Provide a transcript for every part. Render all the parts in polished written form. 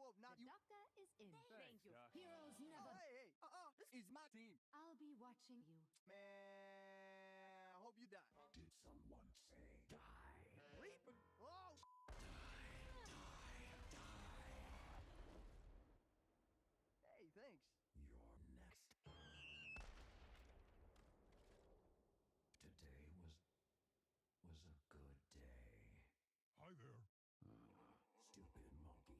Oh, not The you. doctor is in. Thank you. Heroes Oh, never. hey. This is my team. I'll be watching you. Man, I hope you die. Did someone say die? Reaper. Oh, hey, thanks. You're next. Today was a good day. Hi there. Stupid monkey.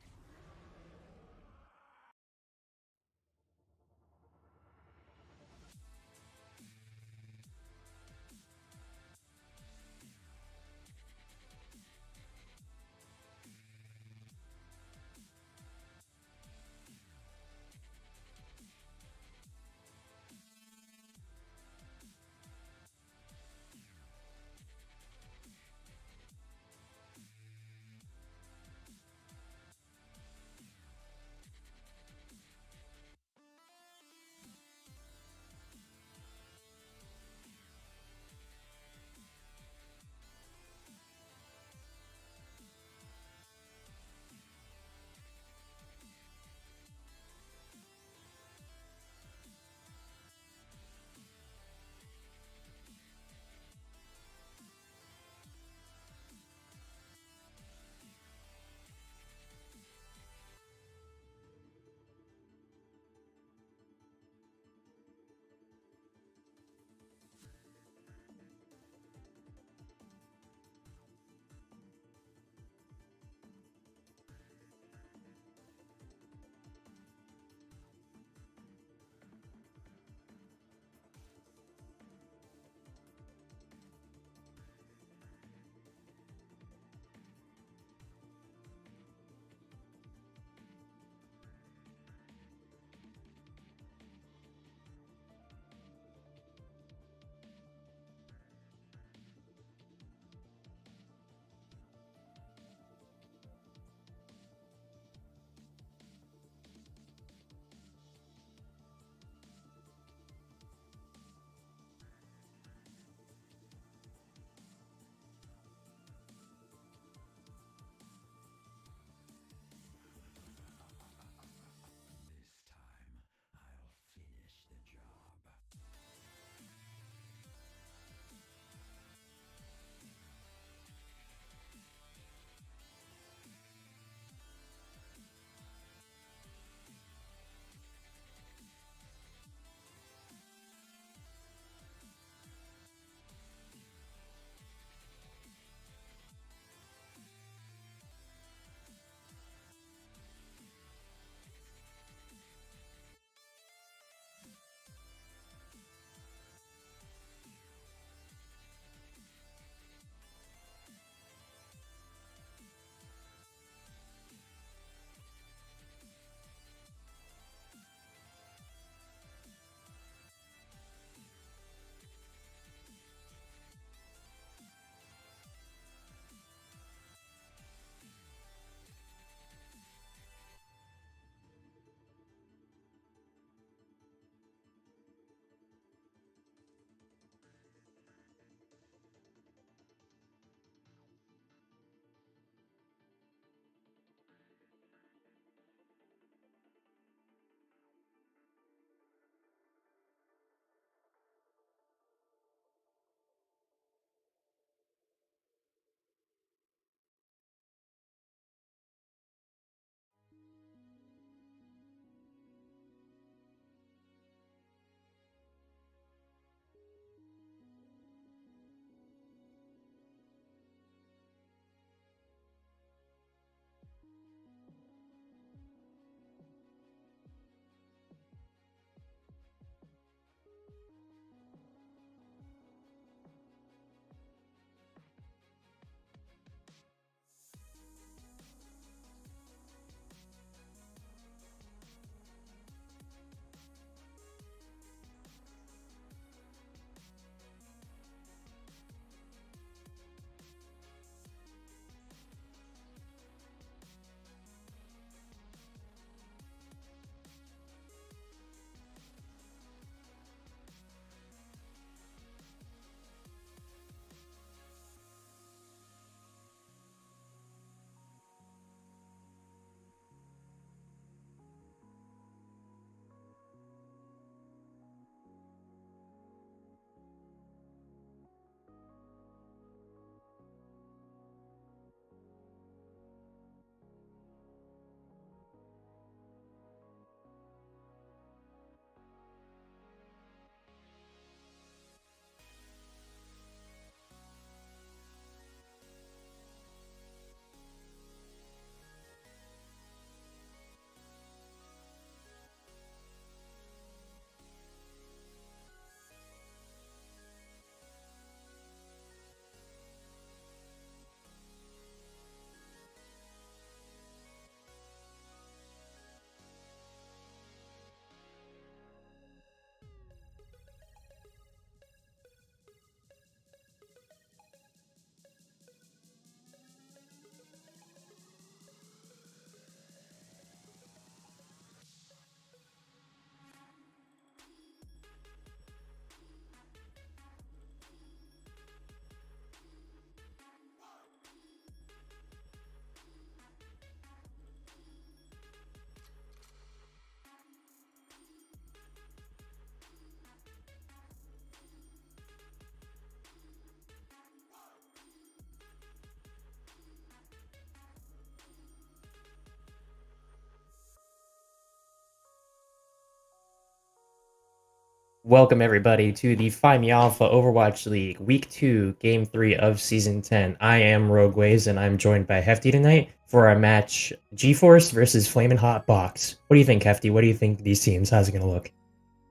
Welcome everybody to the Phi Alpha Overwatch League Week 2, Game 3 of Season 10. I am Rogueways and I'm joined by Hefty tonight for our match GeForce versus Flamin' Hot Bawks. What do you think, Hefty? What do you think of these teams? How's it going to look?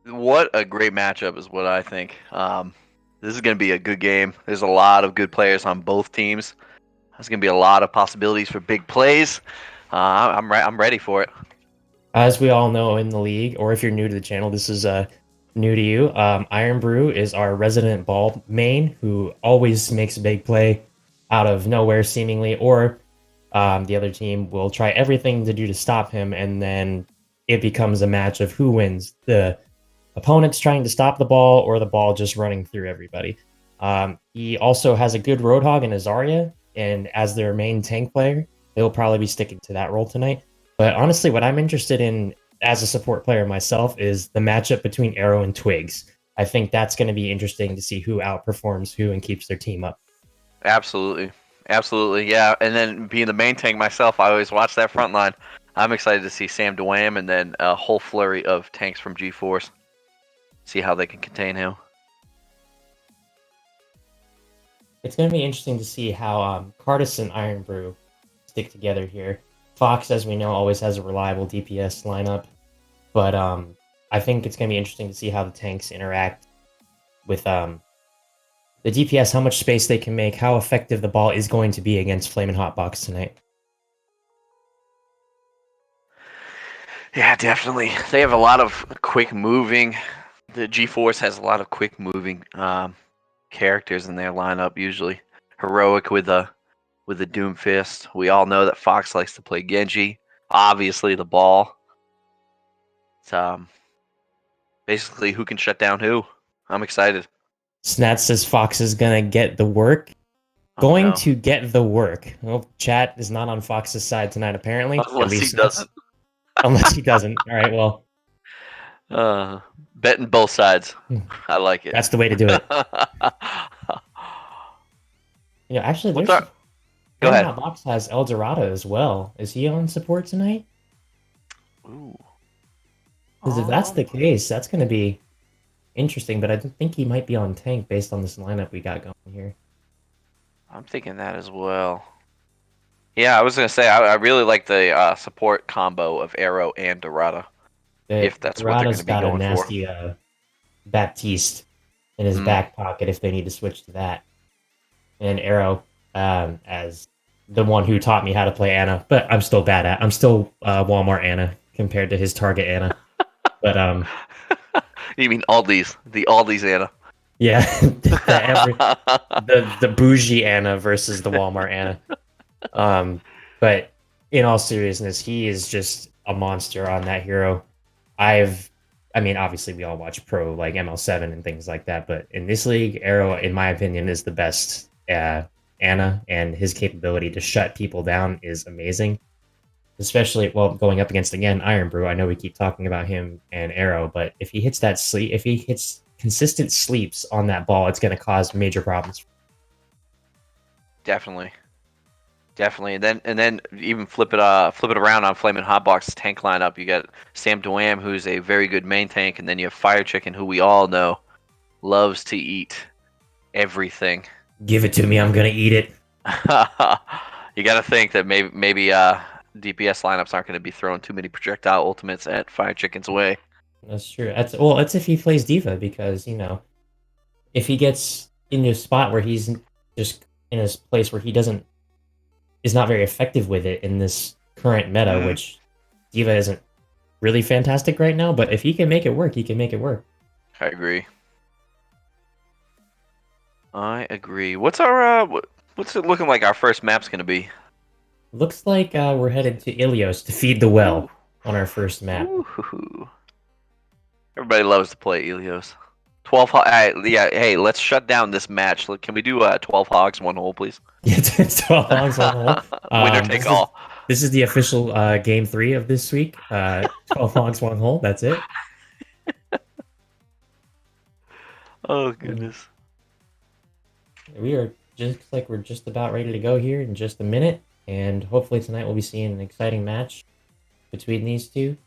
What a great matchup is what I think. This is going to be a good game. There's a lot of good players on both teams. There's going to be a lot of possibilities for big plays. I'm ready for it. As we all know in the league, or if you're new to the channel, this is new to you. Iron Brew is our resident ball main who always makes a big play out of nowhere, seemingly, or the other team will try everything to do to stop him, and then it becomes a match of who wins. The opponent's trying to stop the ball or the ball just running through everybody. He also has a good Roadhog in Azaria, and as their main tank player, they'll probably be sticking to that role tonight. But honestly, what I'm interested in as a support player myself is the matchup between Arrow and Twigs. I think that's going to be interesting to see who outperforms who and keeps their team up. Absolutely. Yeah. And then being the main tank myself, I always watch that front line. I'm excited to see Sam Dwam and then a whole flurry of tanks from GeForce. See how they can contain him. It's going to be interesting to see how Cardis and Iron Brew stick together here. Fox, as we know, always has a reliable DPS lineup, but I think it's going to be interesting to see how the tanks interact with the DPS, how much space they can make, how effective the ball is going to be against Flamin' Hot Bawks tonight. Yeah, definitely. They have a lot of quick moving. The GeForce has a lot of quick moving characters in their lineup, usually. Heroic with a Doomfist. We all know that Fox likes to play Genji. Obviously, the ball. It's basically who can shut down who. I'm excited. Snat says Fox is going to get the work. To get the work. Well, chat is not on Fox's side tonight, apparently. Unless he doesn't. Unless he doesn't. All right, well. Betting both sides. I like it. That's the way to do it. Actually, there's... Go ahead. Bawks has El Dorado as well. Is he on support tonight? Ooh. Because if that's the case, that's going to be interesting. But I think he might be on tank based on this lineup we got going here. I'm thinking that as well. Yeah, I was going to say, I really like the support combo of Arrow and Dorado. If that's what they're going to be going for. Dorado's got a nasty Baptiste in his back pocket if they need to switch to that. And Arrow... as the one who taught me how to play Ana, but I'm still bad at. I'm still Walmart Ana compared to his Target Ana. But you mean Aldi's? The Aldi's Ana? Yeah, the bougie Ana versus the Walmart Ana. But in all seriousness, he is just a monster on that hero. Obviously we all watch pro like ML7 and things like that, but in this league, Arrow, in my opinion, is the best. Ana, and his capability to shut people down is amazing. Especially, going up against, again, Iron Brew. I know we keep talking about him and Arrow, but if he hits that sleep, if he hits consistent sleeps on that ball, it's going to cause major problems. Definitely. And then even flip it around on Flamin' Hot Bawks tank lineup. You got Sam Dwam, who's a very good main tank, and then you have Fire Chicken, who we all know loves to eat everything. Give it to me, I'm gonna eat it. You got to think that maybe DPS lineups aren't going to be throwing too many projectile ultimates at Fire Chicken's way. That's true. That's if he plays D.Va, because if he gets into a spot where he's just in a place where he is not very effective with it in this current meta, which D.Va isn't really fantastic right now, but if he can make it work, he can make it work. I agree. What's it looking like our first map's going to be? Looks like we're headed to Ilios to feed the well on our first map. Ooh. Everybody loves to play Ilios. 12 hey, let's shut down this match. Can we do 12 hogs, 1 hole, please? It's 12 hogs, 1 hole. Winner take all. This is the official game 3 of this week. 12 hogs, 1 hole. That's it. Oh, goodness. We're just about ready to go here in just a minute, and hopefully tonight we'll be seeing an exciting match between these two.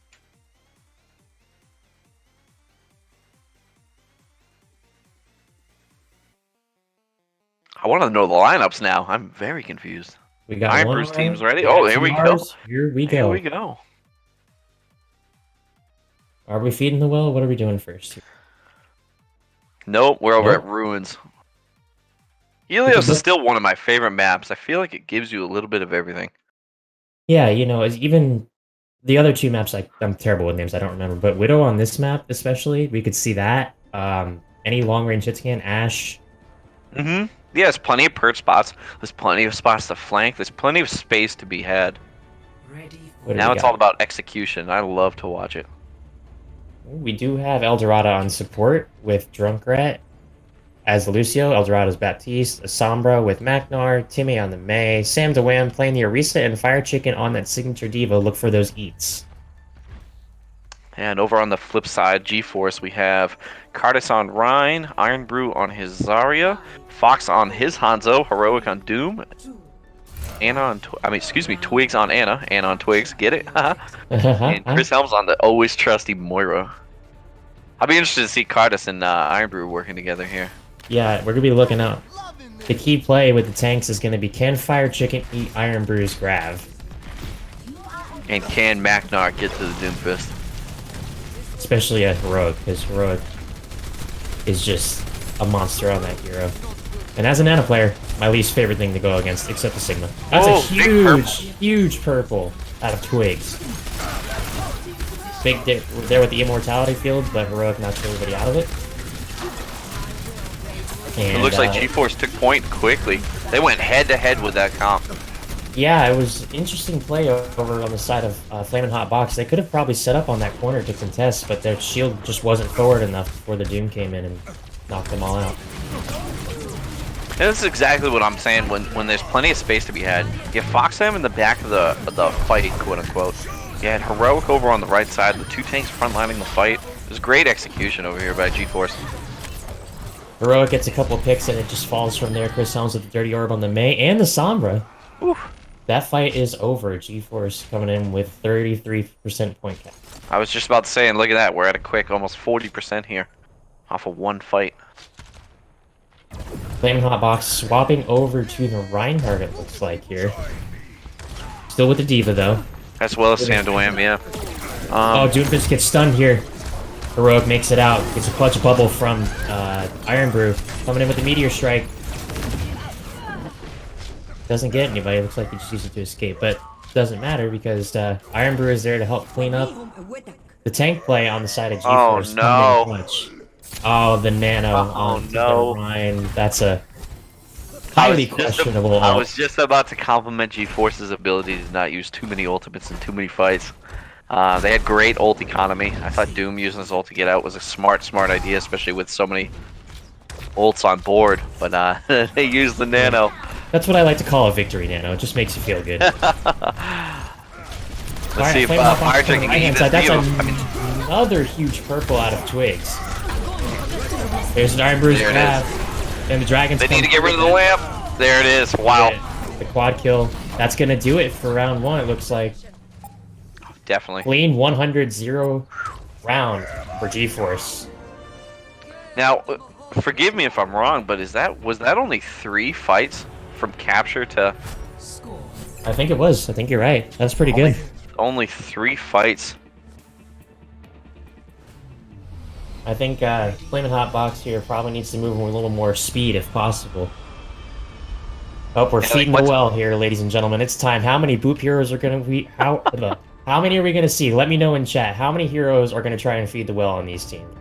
I want to know the lineups now. I'm very confused. We got Iron one Bruce Iron, team's ready. we Oh, got here two we go. Rs. Here we Here go. we go. Are we feeding the well? What are we doing first? Nope, we're over Nope. at Ruins. We could Helios is look- still one of my favorite maps. I feel like it gives you a little bit of everything. Yeah, you know, even the other two maps, I'm terrible with names. I don't remember. But Widow on this map, especially, we could see that. Any long range hit scan, Ash. Mm-hmm. Yeah, there's plenty of perch spots. There's plenty of spots to flank. There's plenty of space to be had. What do Now we it's got? all about execution. I love to watch it. We do have Eldorado on support with Drunkrat as Lucio, Eldorado's Baptiste, Sombra with Macnar, Timmy on the May, Sam DeWham playing the Orisa, and Fire Chicken on that signature diva. Look for those eats. And over on the flip side, G-Force, we have Cardis on Rhine, Iron Brew on his Zarya, Fox on his Hanzo, Heroic on Doom, Anna on, Twigs on Anna, Anna on Twigs, get it? And Chris Helms on the always trusty Moira. I'll be interested to see Cardis and Iron Brew working together here. Yeah, we're gonna be looking out. The key play with the tanks is gonna be, can Fire Chicken eat Iron Brew's Grav? And can Macnar get to the Doomfist? Especially a Heroic, because Heroic is just a monster on that hero. And as a nano player, my least favorite thing to go against, except the Sigma. That's a huge purple out of Twigs. Big there with the Immortality field, but Heroic knocks everybody out of it. And, it looks like G-Force took point quickly. They went head-to-head with that comp. Yeah, it was interesting play over on the side of Flamin' Hot Box. They could have probably set up on that corner to contest, but their shield just wasn't forward enough before the Doom came in and knocked them all out. And this is exactly what I'm saying. When there's plenty of space to be had, you have Foxham in the back of the fight, quote unquote. You had Heroic over on the right side. The two tanks frontlining the fight. There's great execution over here by G-Force. Heroic gets a couple of picks and it just falls from there. Chris Helms with the Dirty Orb on the May and the Sombra. Oof. That fight is over. G-Force coming in with 33% point cap. I was just about to say, and look at that. We're at a quick almost 40% here off of one fight. Flamin' Hot Box swapping over to the Reinhardt, it looks like here. Still with the Diva, though. As well as Sam DeWham, yeah. Oh, Doomfist gets stunned here. Heroic makes it out. Gets a clutch bubble from Iron Brew. Coming in with the Meteor Strike. Doesn't get anybody. Looks like he just used it to escape. But doesn't matter because Iron Brew is there to help clean up the tank play on the side of G-Force. Oh, no. Oh, the Nano on the Rhine. That's a highly questionable I ult. was just about to compliment G-Force's ability to not use too many ultimates in too many fights. They had great ult economy. I thought Doom using his ult to get out was a smart idea, especially with so many ults on board. But they used the Nano. That's what I like to call a victory Nano. It just makes you feel good. Let's see if Fire Chicken can eat this That's Diva. another huge purple out of Twigs. There's an Iron Brew's grab. And the Dragons They need to get rid of the lamp. There it is. Wow. The quad kill. That's going to do it for round one, it looks like. Definitely. Clean 100-0 round for G-Force. Now, forgive me if I'm wrong, but was that only 3 fights from capture to? I think it was. I think you're right. That's pretty good. Only 3 fights. I think Flamin' Hot Box here probably needs to move with a little more speed if possible. Oh, we're feeding the well here, ladies and gentlemen. It's time. How many boop heroes are going to be... How many are we going to see? Let me know in chat. How many heroes are going to try and feed the well on these teams?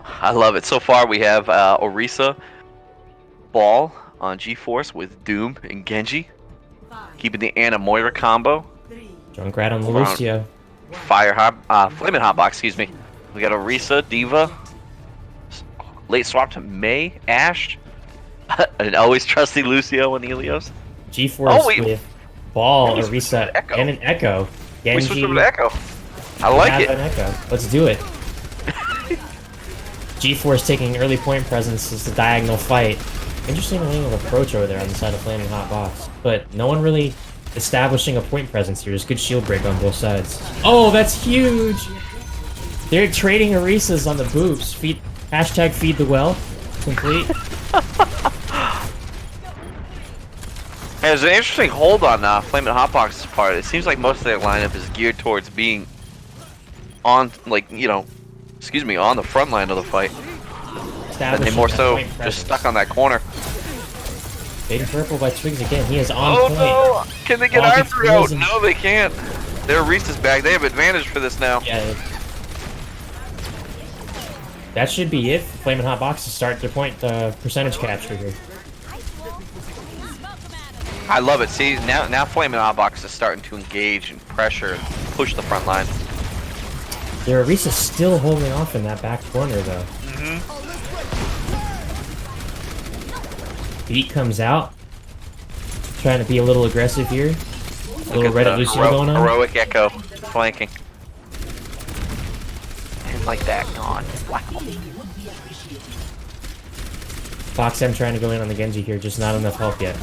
I love it. So far, we have Orisa, Ball on G-Force with Doom and Genji. Keeping the Anna Moira combo. Junkrat on Lucio. Flamin' Hot Box, excuse me. We got Orisa, Diva. Late swap to May, Ash. And always trusty Lucio and Helios. G-Force with Ball, Orisa, and an Echo. Genji. We switched over to Echo. I like it. An Echo. Let's do it. G-Force taking early point presence is the diagonal fight. Interesting little approach over there on the side of Flaming Hot Box. But no one really establishing a point presence here. There's good shield break on both sides. Oh, that's huge! They're trading Orisas on the boops. Hashtag feed the well. complete. There's an interesting hold on Flamin' Hotbox's part. It seems like most of their lineup is geared towards being on, like, you know, excuse me, on the front line of the fight. And they more so just stuck on that corner. Fading purple by Twigs again. He is on Oh point. no! Can they get Bawks Iron Brew out? frozen. No, they can't. They're Reese's bag. They have advantage for this now. Yeah. That should be it. Flamin' Hot Boxes start to point the percentage capture here. I love it. See, now Flamin' Hotbox is starting to engage and pressure and push the front line. Yeah, Arisa's still holding off in that back corner though. Beat comes out, trying to be a little aggressive here. A little Reddit Lucio going on. Heroic Echo flanking. And like that, gone. Wow. Fox M trying to go in on the Genji here, just not enough help yet.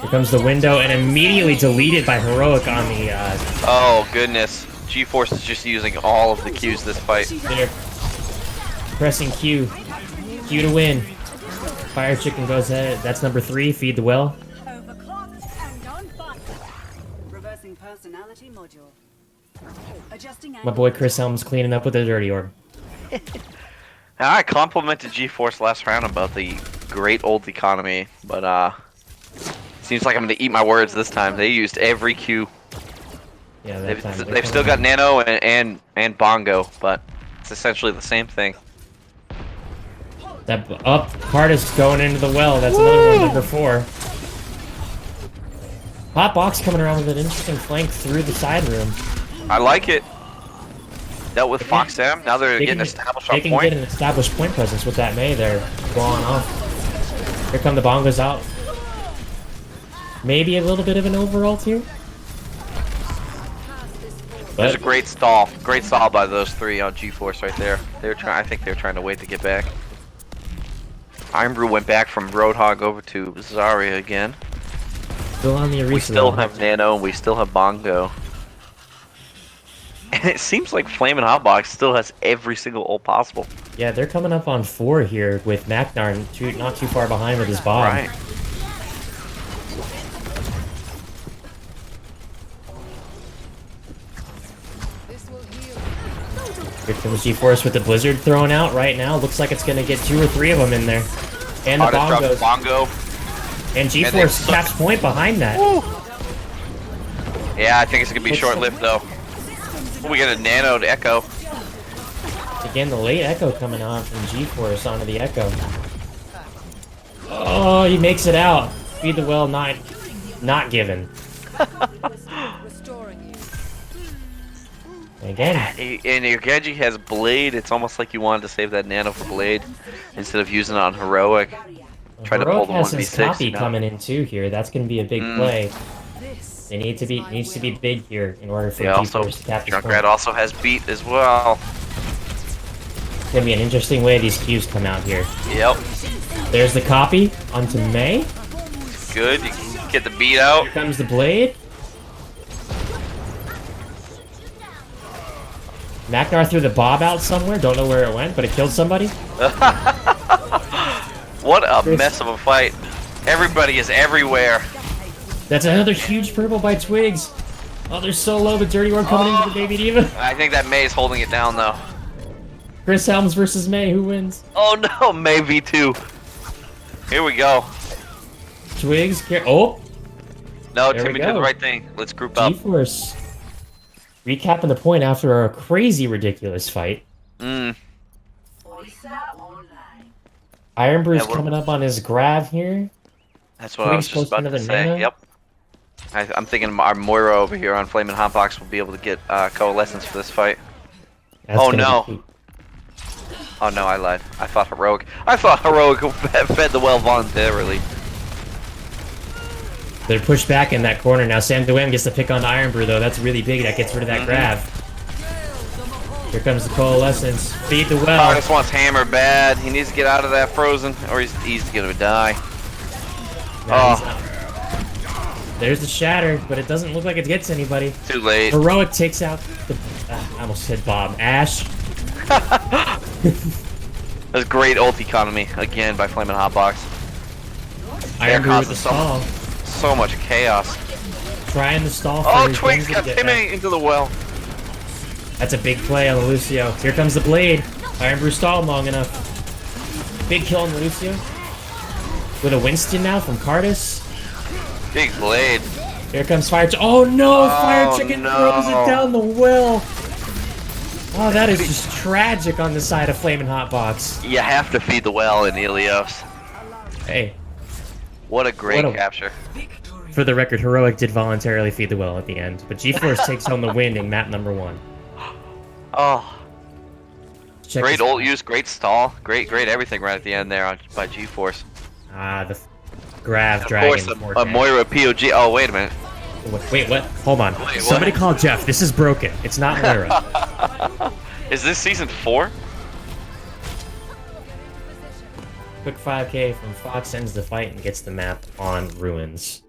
Here comes the window and immediately deleted by Heroic on the Oh goodness. G-Force is just using all of the Qs this fight. They're pressing Q. Q to win. Fire Chicken goes ahead. That's number 3. Feed the well. Reversing personality module. Adjusting My boy Chris Helms cleaning up with a dirty orb. I complimented G-Force last round about the great old economy, but seems like I'm gonna eat my words this time. They used every Q. Yeah, that time. They've still got Nano and Bongo, but it's essentially the same thing. That up hardest going into the well. That's another one, number 4. Hot Box coming around with an interesting flank through the side room. I like it. Dealt with Fox M. Now they're getting established on They can point. get an established point presence with that Mei. They're blowing off. Here come the bongos out. Maybe a little bit of an overult here. There's a great stall by those 3 on G-Force right there. I think they were trying to wait to get back. Iron Brew went back from Roadhog over to Zarya again. Still on the Arisa. We still have Nano and we still have Bongo. And it seems like Flamin' Hotbox still has every single ult possible. Yeah, they're coming up on 4 here with Macnar not too far behind with his bomb. Right. Here comes G-Force with the Blizzard thrown out right now. Looks like it's going to get 2 or 3 of them in there. And the bongos. Bongo. And G-Force caps point behind that. Woo. Yeah, I think it's going to be short-lived though. We got a Nano to Echo. Again, the late Echo coming on from G-Force onto the Echo. Oh, he makes it out. Feed the well, not given. Again. And your Genji has Blade. It's almost like you wanted to save that Nano for Blade instead of using it on Heroic. Try to pull the has his 1v6. copy coming in too here. That's going to be a big play. They needs to be big here in order for G-Force to cap this point. Junkrat also has Beat as well. It's going to be an interesting way these Qs come out here. Yep. There's the copy onto Mei. Good. You can get the Beat out. Here comes the Blade. Macnar threw the Bob out somewhere. Don't know where it went, but it killed somebody. What a mess of a fight. Everybody is everywhere. That's another huge purple by Twigs. Oh, they're so low. The Dirty Orb coming into the Baby Diva. I think that Mei is holding it down though. Chris Helms versus Mei. Who wins? Oh no, Mei V2. Here we go. Twigs. Oh. No, There we Timmy did go. the right thing. Let's group up. G-Force recapping the point after a crazy, ridiculous fight. Iron Brew's coming up on his grab here. That's what I was just about to say. Yep. I'm thinking our Moira over here on Flamin' Hotbox will be able to get coalescence for this fight. Oh no. Oh no, I lied. I thought Heroic fed the well voluntarily. They're pushed back in that corner now. Sam Duem gets the pick on Iron Brew though. That's really big. That gets rid of that grab. Here comes the coalescence. Feed the well. Artist wants Hammer bad. He needs to get out of that frozen, or he's gonna die. No, There's the shatter, but it doesn't look like it gets anybody. Too late. Heroic takes out the... I almost said Bob. Ash. That's great ult economy, again, by Flamin' Hotbox. Iron Brew with the so, stall. so much chaos. Trying to stall for Oh, his Twigs Genji got to get back. Timmy into the well. That's a big play on the Lucio. Here comes the blade. Iron Brew stalled long enough. Big kill on the Lucio. With a Winston now from Cardis. Big blade. Here comes Fire Chicken. Oh no! Oh, Fire Chicken no. throws it down the well. Oh, that is just tragic on the side of Flamin' Hotbox. You have to feed the well in Ilios. Hey, What a great What a- capture. for the record, Heroic did voluntarily feed the well at the end, but G-Force takes home the win in map number 1. Oh, Check great this ult out. use, great stall, great everything right at the end there by G-Force. Ah, the Grav Of Dragon. course, a Moira POG. Oh, wait a minute. Wait, what? Hold on. Wait, Somebody what? call Jeff. This is broken. It's not Moira. Is this season 4? Quick 5k from Fox ends the fight and gets the map on Ruins.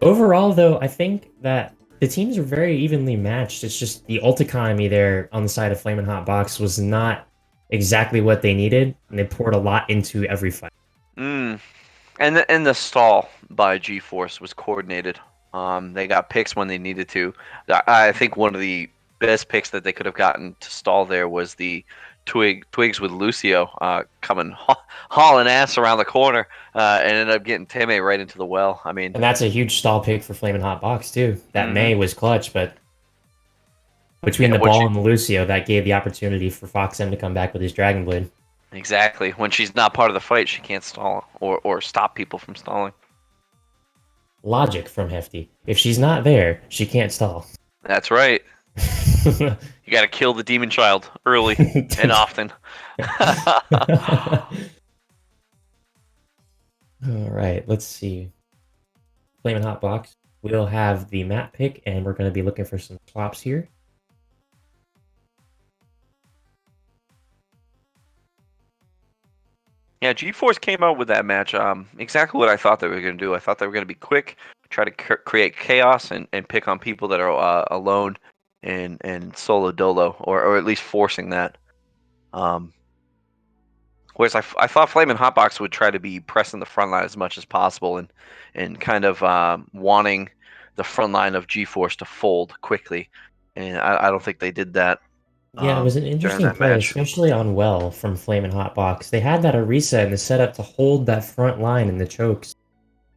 Overall, though, I think that the teams are very evenly matched. It's just the ult economy there on the side of Flamin' Hotbox was not exactly what they needed, and they poured a lot into every fight. And the stall by G-Force was coordinated. They got picks when they needed to. I think one of the best picks that they could have gotten to stall there was the Twigs with Lucio coming hauling ass around the corner and ended up getting Timmy right into the well. I mean, And that's a huge stall pick for Flamin' Hotbox, too. That May was clutch, but between Yeah, the ball and the Lucio, that gave the opportunity for Fox M to come back with his Dragon Blade. exactly. When she's not part of the fight, she can't stall or stop people from stalling. Logic from Hefty. If she's not there, she can't stall. That's right. You got to kill the demon child early and often. Alright, let's see. Flamin' Hotbox. We'll have the map pick, and we're going to be looking for some swaps here. Yeah, G-Force came out with that match exactly what I thought they were going to do. I thought they were going to be quick, try to create chaos, and pick on people that are alone and solo dolo, or at least forcing that. Whereas I thought Flamin' Hotbox would try to be pressing the front line as much as possible and kind of wanting the front line of G-Force to fold quickly. And I don't think they did that. Yeah, it was an during interesting that play, match. especially on Well from Flamin' Hotbox. They had that Orisa in the setup to hold that front line in the chokes.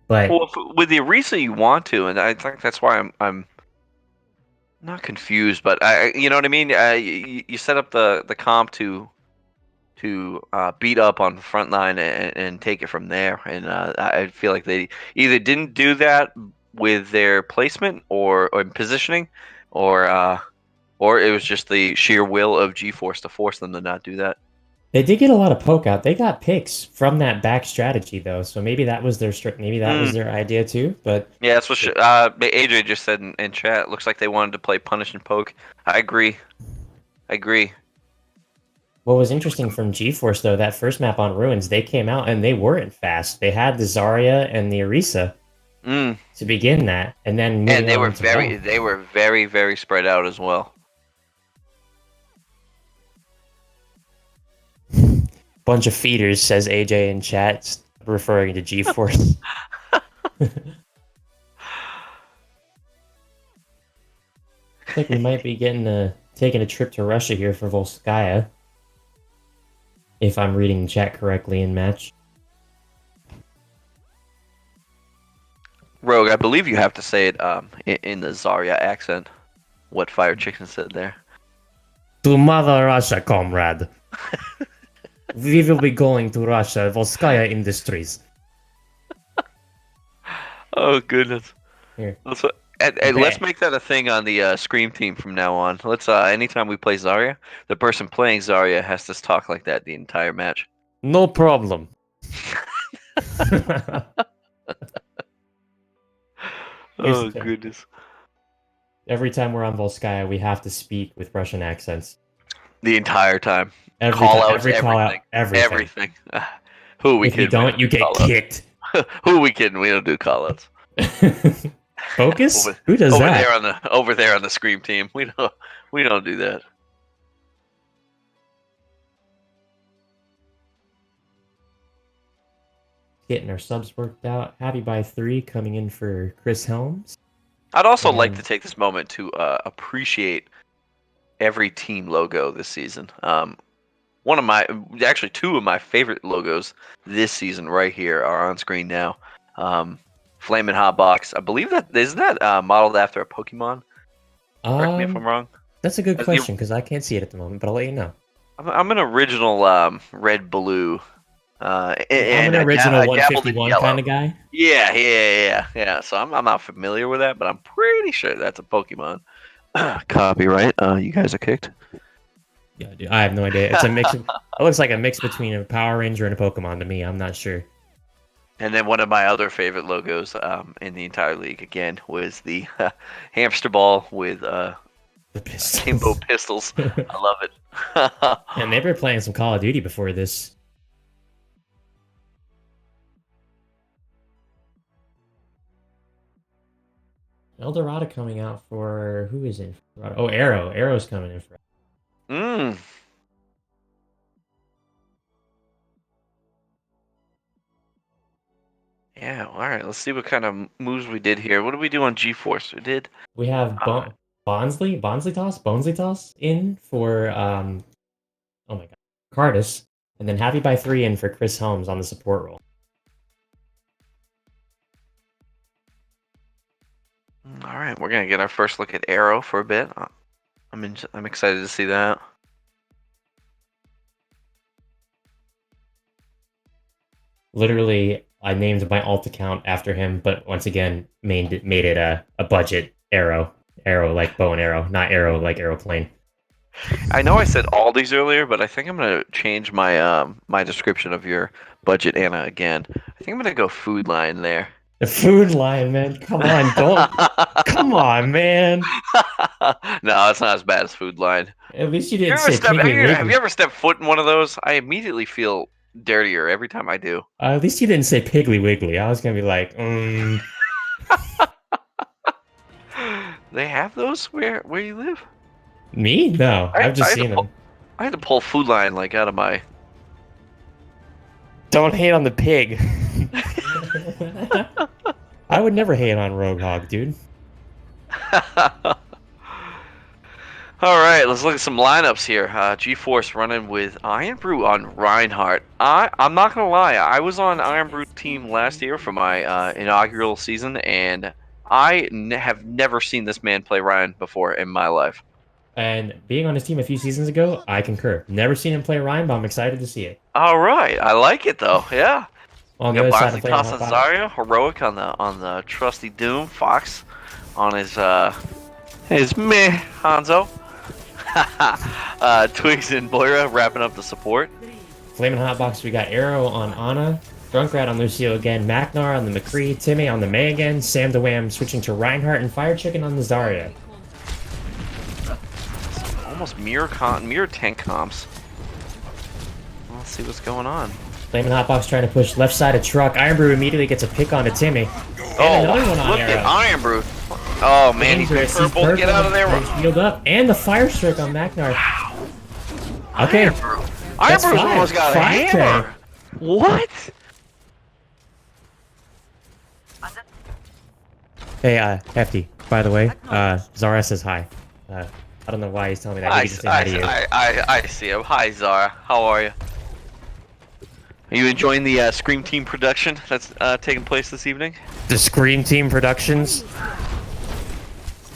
But Well, with the Orisa you want to, and I think that's why I'm not confused, but you know what I mean. You set up the comp to beat up on the front line and take it from there, and I feel like they either didn't do that with their placement or positioning, or it was just the sheer will of G-Force to force them to not do that. they did get a lot of poke out. They got picks from that back strategy, though, so maybe that was their was their idea too. But Yeah, that's what AJ just said in chat. Looks like they wanted to play punish and poke. I agree. what was interesting from G-Force, though, that first map on Ruins, they came out and they weren't fast. They had the Zarya and the Orisa to begin that, and then moving And they on were to Well. very, very spread out as well. Bunch of feeders, says AJ in chat, referring to G-Force. I think we might be taking a trip to Russia here for Volskaya. If I'm reading the chat correctly in match. Rogue, I believe you have to say it in the Zarya accent. What Fire Chicken said there. To Mother Russia, comrade. We will be going to Russia, Volskaya Industries. Oh goodness. Here. Let's make that a thing on the Scream team from now on. Let's anytime we play Zarya, the person playing Zarya has to talk like that the entire match. No problem. Oh goodness. Every time we're on Volskaya, we have to speak with Russian accents. The entire time. Every Call time, outs, every call out, everything. everything. Who we If you could don't, you get call out. kicked. Who are we kidding? We don't do callouts. Focus? Who does that? Over there on the Scream team. We don't do that. Getting our subs worked out. Happy by 3 coming in for Chris Helms. I'd also like to take this moment to appreciate every team logo this season. Actually, two of my favorite logos this season right here are on screen now. Flamin Hotbox. I believe isn't that modeled after a Pokemon? Correct me if I'm wrong. That's a good question because I can't see it at the moment, but I'll let you know. I'm an original red blue. I'm an original 151 kind of guy. Yeah. So I'm not familiar with that, but I'm pretty sure that's a Pokemon. Copyright. You guys are kicked. Yeah, dude, I have no idea. It's a mix. It looks like a mix between a Power Ranger and a Pokemon to me. I'm not sure. And then one of my other favorite logos in the entire league again was the hamster ball with the rainbow pistols. I love it. And they were playing some Call of Duty before this. Eldorado coming out for who is in? Oh, Arrow. Arrow's coming in for. Yeah, all right. Let's see what kind of moves we did here. What did we do on G-Force? We have Bonsley Toss in for oh my god, Cardis, and then Happy by 3 in for Chris Helms on the support role. All right, we're gonna get our first look at Arrow for a bit. I'm excited to see that. Literally, I named my alt account after him, but once again, made it a budget arrow like bow and arrow, not arrow like aeroplane. I know I said all these earlier, but I think I'm gonna change my my description of your budget Anna again. I think I'm gonna go food line there. The food line, man. Come on, don't. Come on, man. No, it's not as bad as food line. At least you didn't say have you ever stepped foot in one of those? I immediately feel dirtier every time I do. At least you didn't say Piggly Wiggly. I was gonna be like, They have those where you live? Me? No, I've just seen them. I had to pull food line like out of my. Don't hate on the pig. I would never hate on Roadhog, dude. All right, let's look at some lineups here. G-Force running with Iron Brew on Reinhardt. I'm not gonna lie, I was on Iron Brew team last year for my inaugural season, and I have never seen this man play Ryan before in my life. And being on his team a few seasons ago, I concur. Never seen him play Ryan, but I'm excited to see it. All right, I like it though. Yeah. On the other side of Zarya, heroic on the trusty Doom. Fox on his meh Hanzo. Twigs and Boyra wrapping up the support. Flamin Hotbox, we got Arrow on Ana, Drunkrat on Lucio again, Macnar on the McCree, Timmy on the May again, Sam the Wham switching to Reinhardt, and Fire Chicken on the Zarya. Almost mirror tank comps. Let's see what's going on. Flamin Hotbox trying to push left side of truck. Iron Brew immediately gets a pick onto Timmy. And another one on look Arrow. at Iron Brew. Oh man, he's purple. Get out of there. Healed up. And the fire strike on Macnar. Wow. Okay. Iron Brew's almost got a hammer. What? Hey, Hefty, by the way, Zara says hi. I don't know why he's telling me that. He just say hi to you. I see him. Hi, Zara. How are you? Are you enjoying the Scream Team production that's taking place this evening? The Scream Team Productions.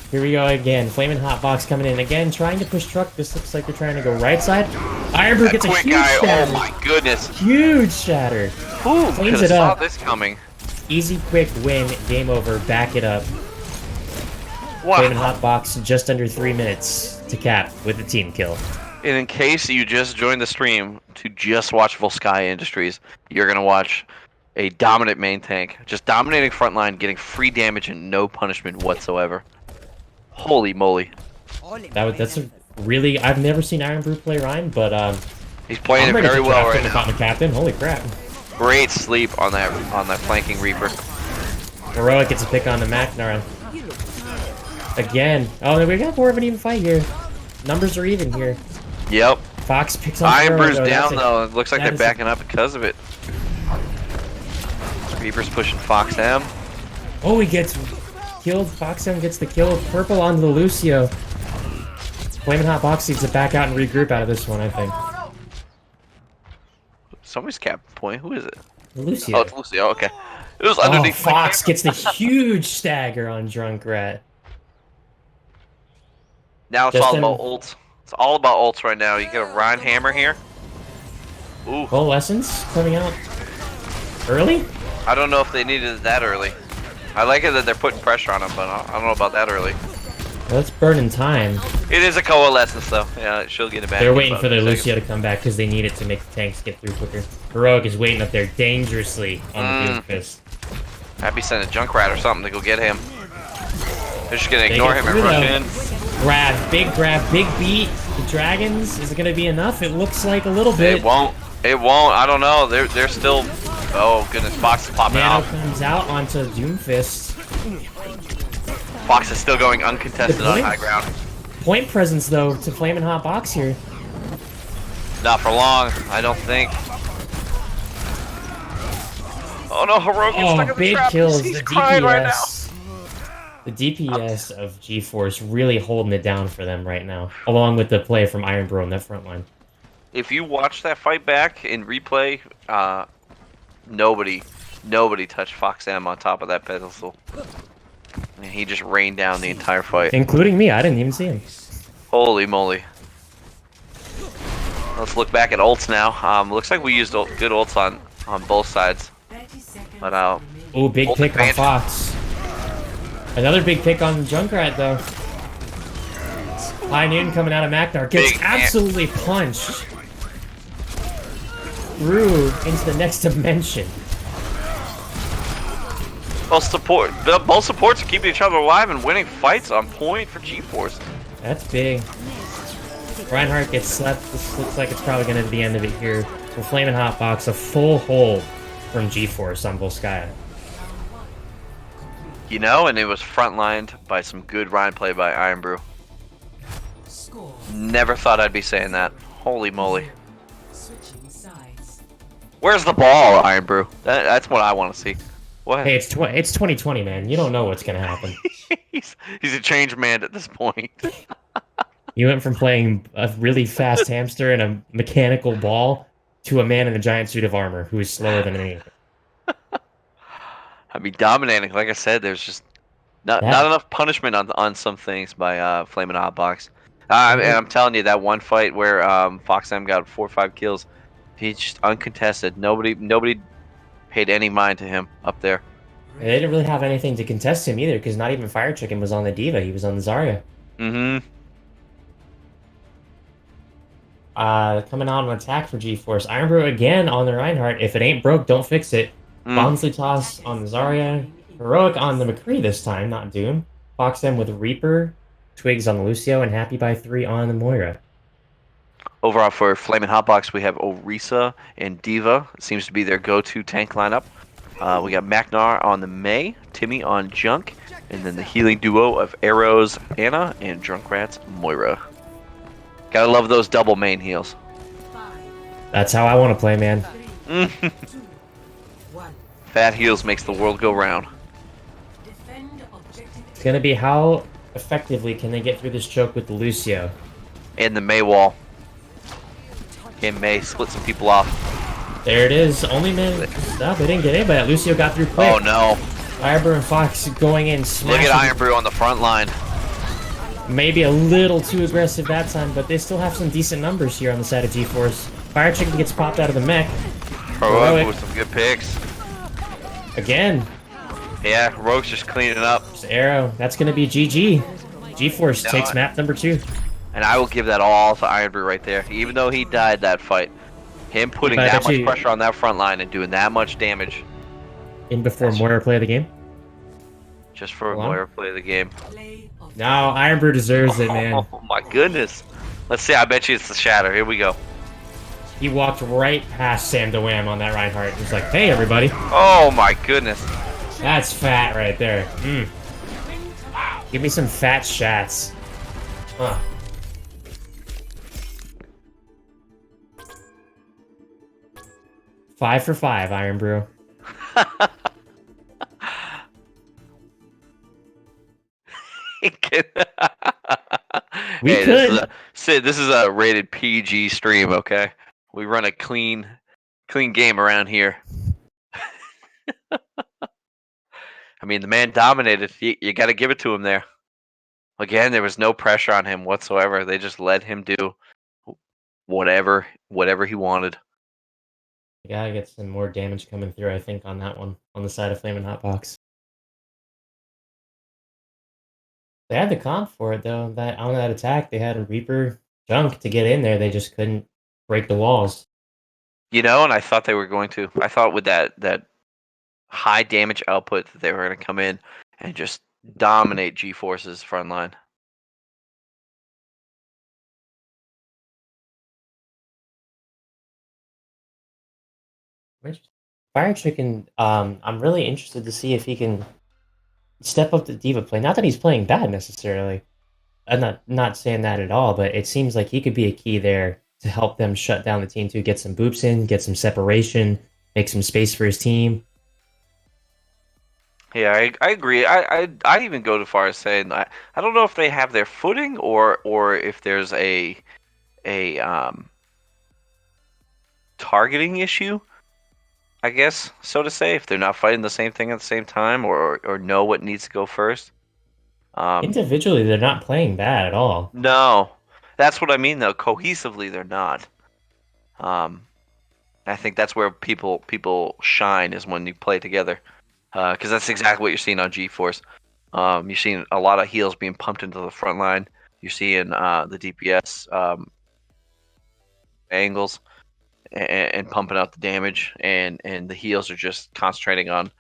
Here we go again. Flamin Hotbox coming in again, trying to push truck. This looks like they're trying to go right side. Iron Brew gets a huge shatter. Oh my goodness. Huge shatter. Ooh, cleans it up. Saw this coming. Easy, quick win. Game over. Back it up. Wow. Flamin Hotbox just under 3 minutes to cap with the team kill. And in case you just joined the stream to just watch Volsky Industries, you're going to watch a dominant main tank, just dominating frontline, getting free damage and no punishment whatsoever. Holy moly. That's a really... I've never seen Iron Brew play Ryan, but... he's playing it very well right now. The captain. Holy crap. Great sleep on that flanking Reaper. Heroic gets a pick on the Macnar. Again. Oh, we got more of an even fight here. Numbers are even here. Yep. Fox picks on Iron Heroic, Brew's down, that's though. It looks like that they're is backing up because of it. Reaper's pushing Fox M. Oh, he gets killed. Fox M gets the kill. Purple onto the Lucio. Flamin' Hot Box needs to back out and regroup out of this one, I think. Somebody's capping point. Who is it? Lucio. Oh, it's Lucio. Okay. It was Oh, underneath my Fox camera. gets the huge stagger on Drunk Rat. Now it's Justin- all about ults. It's all about ults right now. You get a Rhine Hammer here. Ooh. Coalescence coming out early? I don't know if they needed it that early. I like it that they're putting pressure on him, but I don't know about that early. Well, it's burning time. It is a coalescence, though. Yeah, she'll get it back. They're in waiting about for their 2 Lucio seconds. to come back because they need it to make the tanks get through quicker. Heroic is waiting up there dangerously on the Doomfist. Happy sent a Junkrat or something to go get him. They're just gonna They ignore get him and through, rush though. in. Grab, big beat. The Dragons, is it going to be enough? It looks like a little bit. It won't. It won't. I don't know. They're still. Oh goodness, Fox is popping Nano out. comes out onto Doomfist. Fox is still going uncontested on high ground. Point presence, though, to Flamin' Hot Box here. Not for long, I don't think. Oh no, Heroic is stuck in the big trap. kills. He's The crying right now. DPS. The DPS of GeForce really holding it down for them right now, along with the play from Iron Bro in that front line. If you watch that fight back in replay, nobody touched Fox M on top of that pedestal. And he just rained down the entire fight. Including me, I didn't even see him. Holy moly. Let's look back at ults now. Looks like we used good ults on both sides. But Ooh, big ult pick on advantage. Fox. Another big pick on Junkrat, though. High Noon coming out of Macnar gets Big absolutely punched through into the next dimension. both supports are keeping each other alive and winning fights on point for GeForce. That's big. Reinhardt gets slept. This looks like it's probably going to be the end of it here. So Flamin' Hot Box, a full hold from GeForce on Volskaya. You know, and it was frontlined by some good Rhine play by Iron Brew. Never thought I'd be saying that. Holy moly. Where's the ball, Iron Brew? That's what I want to see. What? Hey, it's 2020, man. You don't know what's going to happen. he's a changed man at this point. You went from playing a really fast hamster and a mechanical ball to a man in a giant suit of armor who is slower than anything. I mean, dominating. Like I said, there's just not enough punishment on some things by Flamin' Hot Box. And I'm telling you, that one fight where Fox M got 4 or 5 kills, he's just uncontested. Nobody paid any mind to him up there. They didn't really have anything to contest him either, because not even Fire Chicken was on the Diva. He was on the Zarya. Mm-hmm. Coming out on attack for GeForce. Iron Brew again on the Reinhardt. If it ain't broke, don't fix it. Bonsley toss on the Zarya. Heroic on the McCree this time, not Doom. Fox M with Reaper. Twigs on the Lucio, and Happy by 3 on the Moira. Overall for Flamin' Hotbox, we have Orisa and Diva. It seems to be their go-to tank lineup. We got Macnar on the Mei, Timmy on Junk, and then the healing duo of Arrows, Anna, and Junkrat's Moira. Gotta love those double main heals. That's how I want to play, man. Fat heals makes the world go round. It's going to be how effectively can they get through this choke with the Lucio. And the Mei wall. And Mei split some people off. There it is. Only man. No, they didn't get anybody. Lucio got through quick. Oh no. Firebird and Fox going in, Look smashing. at Iron Brew on the front line. Maybe a little too aggressive that time, but they still have some decent numbers here on the side of GeForce. Fire Chicken gets popped out of the mech. Heroic with some good picks. Again. Yeah, Heroic's just cleaning up. Just Arrow. That's going to be GG. GeForce No, takes map number 2. And I will give that all to Iron Brew right there. Even though he died that fight. Him putting But I that bet much you- pressure on that front line and doing that much damage In before Moira play of the game. just for a Hold on. Moira play of the game. Now Iron Brew deserves it, man. Oh my goodness. Let's see, I bet you it's the Shatter. Here we go. He walked right past Sam DeWham on that Reinhardt. He's like, hey, everybody. Oh my goodness. That's fat right there. Give me some fat shats. Huh. Five for 5, Iron Brew. We Hey, could. This is a rated PG stream, okay? We run a clean game around here. I mean, the man dominated. You got to give it to him there. Again, there was no pressure on him whatsoever. They just let him do whatever he wanted. We gotta get some more damage coming through, I think, on that one. On the side of Flamin' Hotbox. They had the comp for it, though. That on that attack, they had a Reaper junk to get in there. They just couldn't break the walls. You know, and I thought they were going to. I thought with that high damage output that they were going to come in and just dominate G-Force's front line. Fire Chicken, I'm really interested to see if he can step up the diva play. Not that he's playing bad necessarily. I'm not saying that at all, but it seems like he could be a key there to help them shut down the team too. Get some boops in, get some separation, make some space for his team. Yeah, I agree. I even go to far as saying I don't know if they have their footing or if there's a targeting issue, I guess, so to say, if they're not fighting the same thing at the same time or know what needs to go first. Individually, they're not playing bad at all. No, that's what I mean though. Cohesively, they're not. I think that's where people shine is when you play together, because that's exactly what you're seeing on G-Force. You're seeing a lot of heals being pumped into the front line. You're seeing the DPS angles and pumping out the damage, and the heals are just concentrating on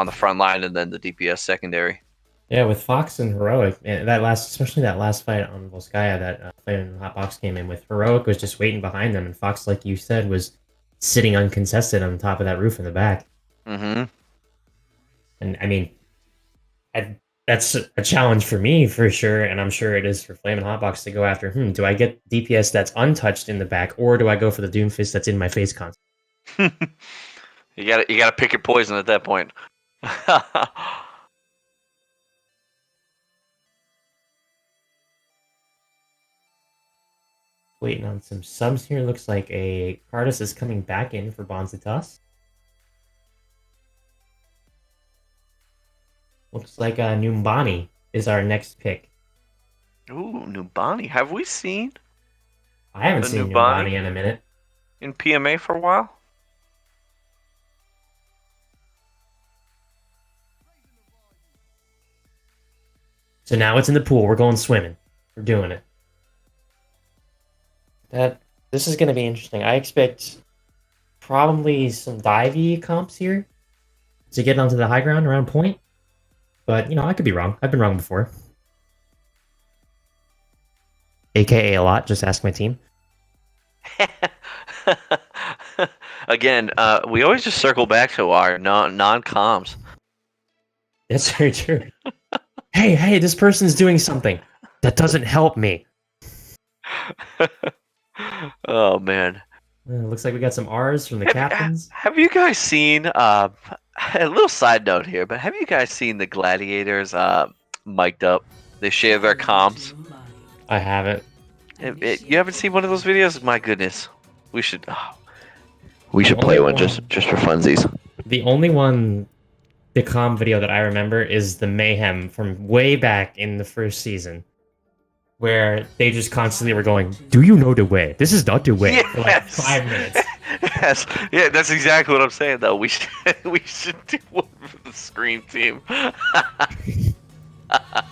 the front line and then the DPS secondary. Yeah, with Fox and Heroic, and especially that last fight on Volskaya that Flamin' Hotbox came in with, Heroic was just waiting behind them, and Fox, like you said, was sitting uncontested on top of that roof in the back. Mm-hmm. And I mean, that's a challenge for me for sure, and I'm sure it is for Flamin' Hotbox to go after. Do I get DPS that's untouched in the back, or do I go for the Doomfist that's in my face constantly? You gotta pick your poison at that point. Waiting on some subs here. Looks like a Cardus is coming back in for Bonzitas. Looks like Numbani is our next pick. Ooh, Numbani. Have we seen I haven't seen Numbani in a minute. In PMA for a while? So now it's in the pool. We're going swimming. We're doing it. This is going to be interesting. I expect probably some divey comps here to get onto the high ground around point. But, I could be wrong. I've been wrong before. AKA a lot. Just ask my team. Again, we always just circle back to our non-comms. That's very true. Hey, this person's doing something. That doesn't help me. Oh, man. Looks like we got some R's from the captains. Have you guys seen, a little side note here, but have you guys seen the gladiators mic'd up? They share their comms. I haven't. You haven't seen one of those videos? My goodness. We should play one just for funsies. The only one, the comm video that I remember is the Mayhem from way back in the first season, where they just constantly were going, "Do you know the way? This is not the way." Yes. For like 5 minutes. Yes, yeah, that's exactly what I'm saying. Though we should do one for the Scream team.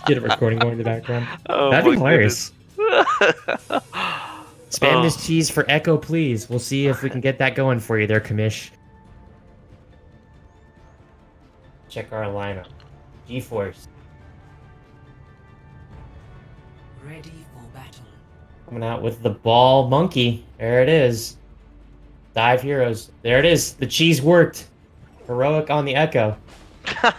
Get a recording going in the background. Oh, that'd be hilarious. Spam Oh. this cheese for Echo, please. We'll see if we can get that going for you there, Kamish. Check our lineup. G-Force. Ready for battle. Coming out with the ball monkey. There it is. Dive heroes. There it is. The cheese worked. Heroic on the Echo.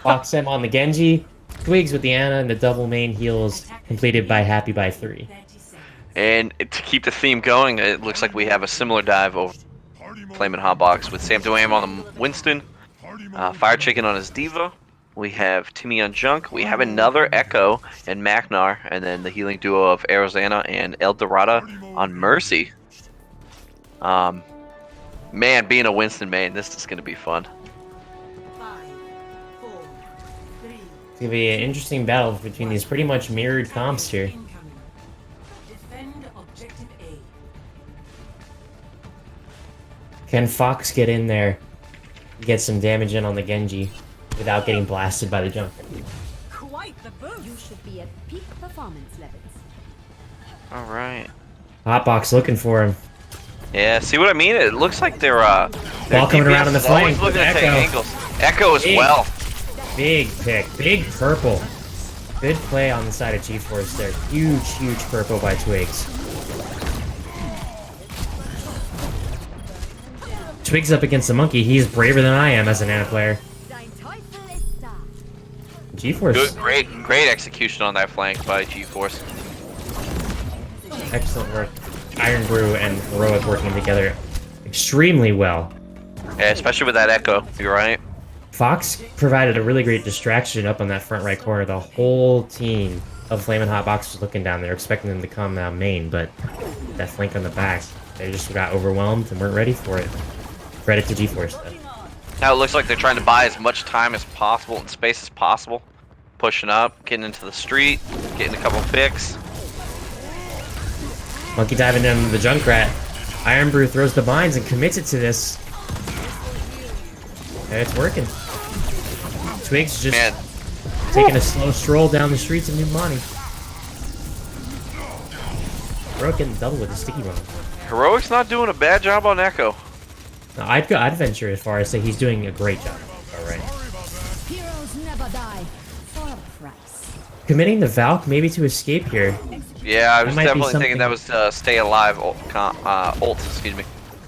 Fox M on the Genji. Twigs with the Ana and the double main heals completed by Happy by 3. And to keep the theme going, it looks like we have a similar dive over Flamin' Hotbox with Sam Duam on the Winston, Fire Chicken on his Diva. We have Timmy on Junk. We have another Echo and Magnar, and then the healing duo of Arizona and El Dorado on Mercy. Man, being a Winston main, this is going to be fun. 5, 4, 3. It's going to be an interesting battle between these pretty much mirrored comps here. Defend objective A. Can Fox get in there, get some damage in on the Genji without getting blasted by the junk? Quite the boost. You should be at peak performance levels. All right. Hotbox looking for him. Yeah, see what I mean? It looks like they're Ball coming around on the DPS is always flank. looking to take Echo. angles. Echo as Big. well. Big pick. Big purple. Good play on the side of G-Force there. Huge, huge purple by Twigs. Twigs up against the monkey. He's braver than I am as an Ana player. G-Force. Good, great execution on that flank by G-Force. Excellent work. Iron Brew and Heroic working together extremely well. Yeah, especially with that Echo. You're right. Fox provided a really great distraction up on that front right corner. The whole team of Flamin' Hotbox was looking down there, expecting them to come down main, but that flank on the back, they just got overwhelmed and weren't ready for it. Credit to G-Force, though. Now it looks like they're trying to buy as much time as possible and space as possible. Pushing up, getting into the street, getting a couple picks. Monkey diving into the Junkrat. Iron Brew throws the binds and commits it to this. And it's working. Twigs just Man, taking a slow stroll down the streets of New Money. Heroic getting double with a sticky bomb. Heroic's not doing a bad job on Echo. No, I'd venture as far as say he's doing a great job. All right. Heroes never die. For a price. Committing the Valk maybe to escape here. Yeah, I was might be definitely thinking that something- was Stay Alive ult, excuse me.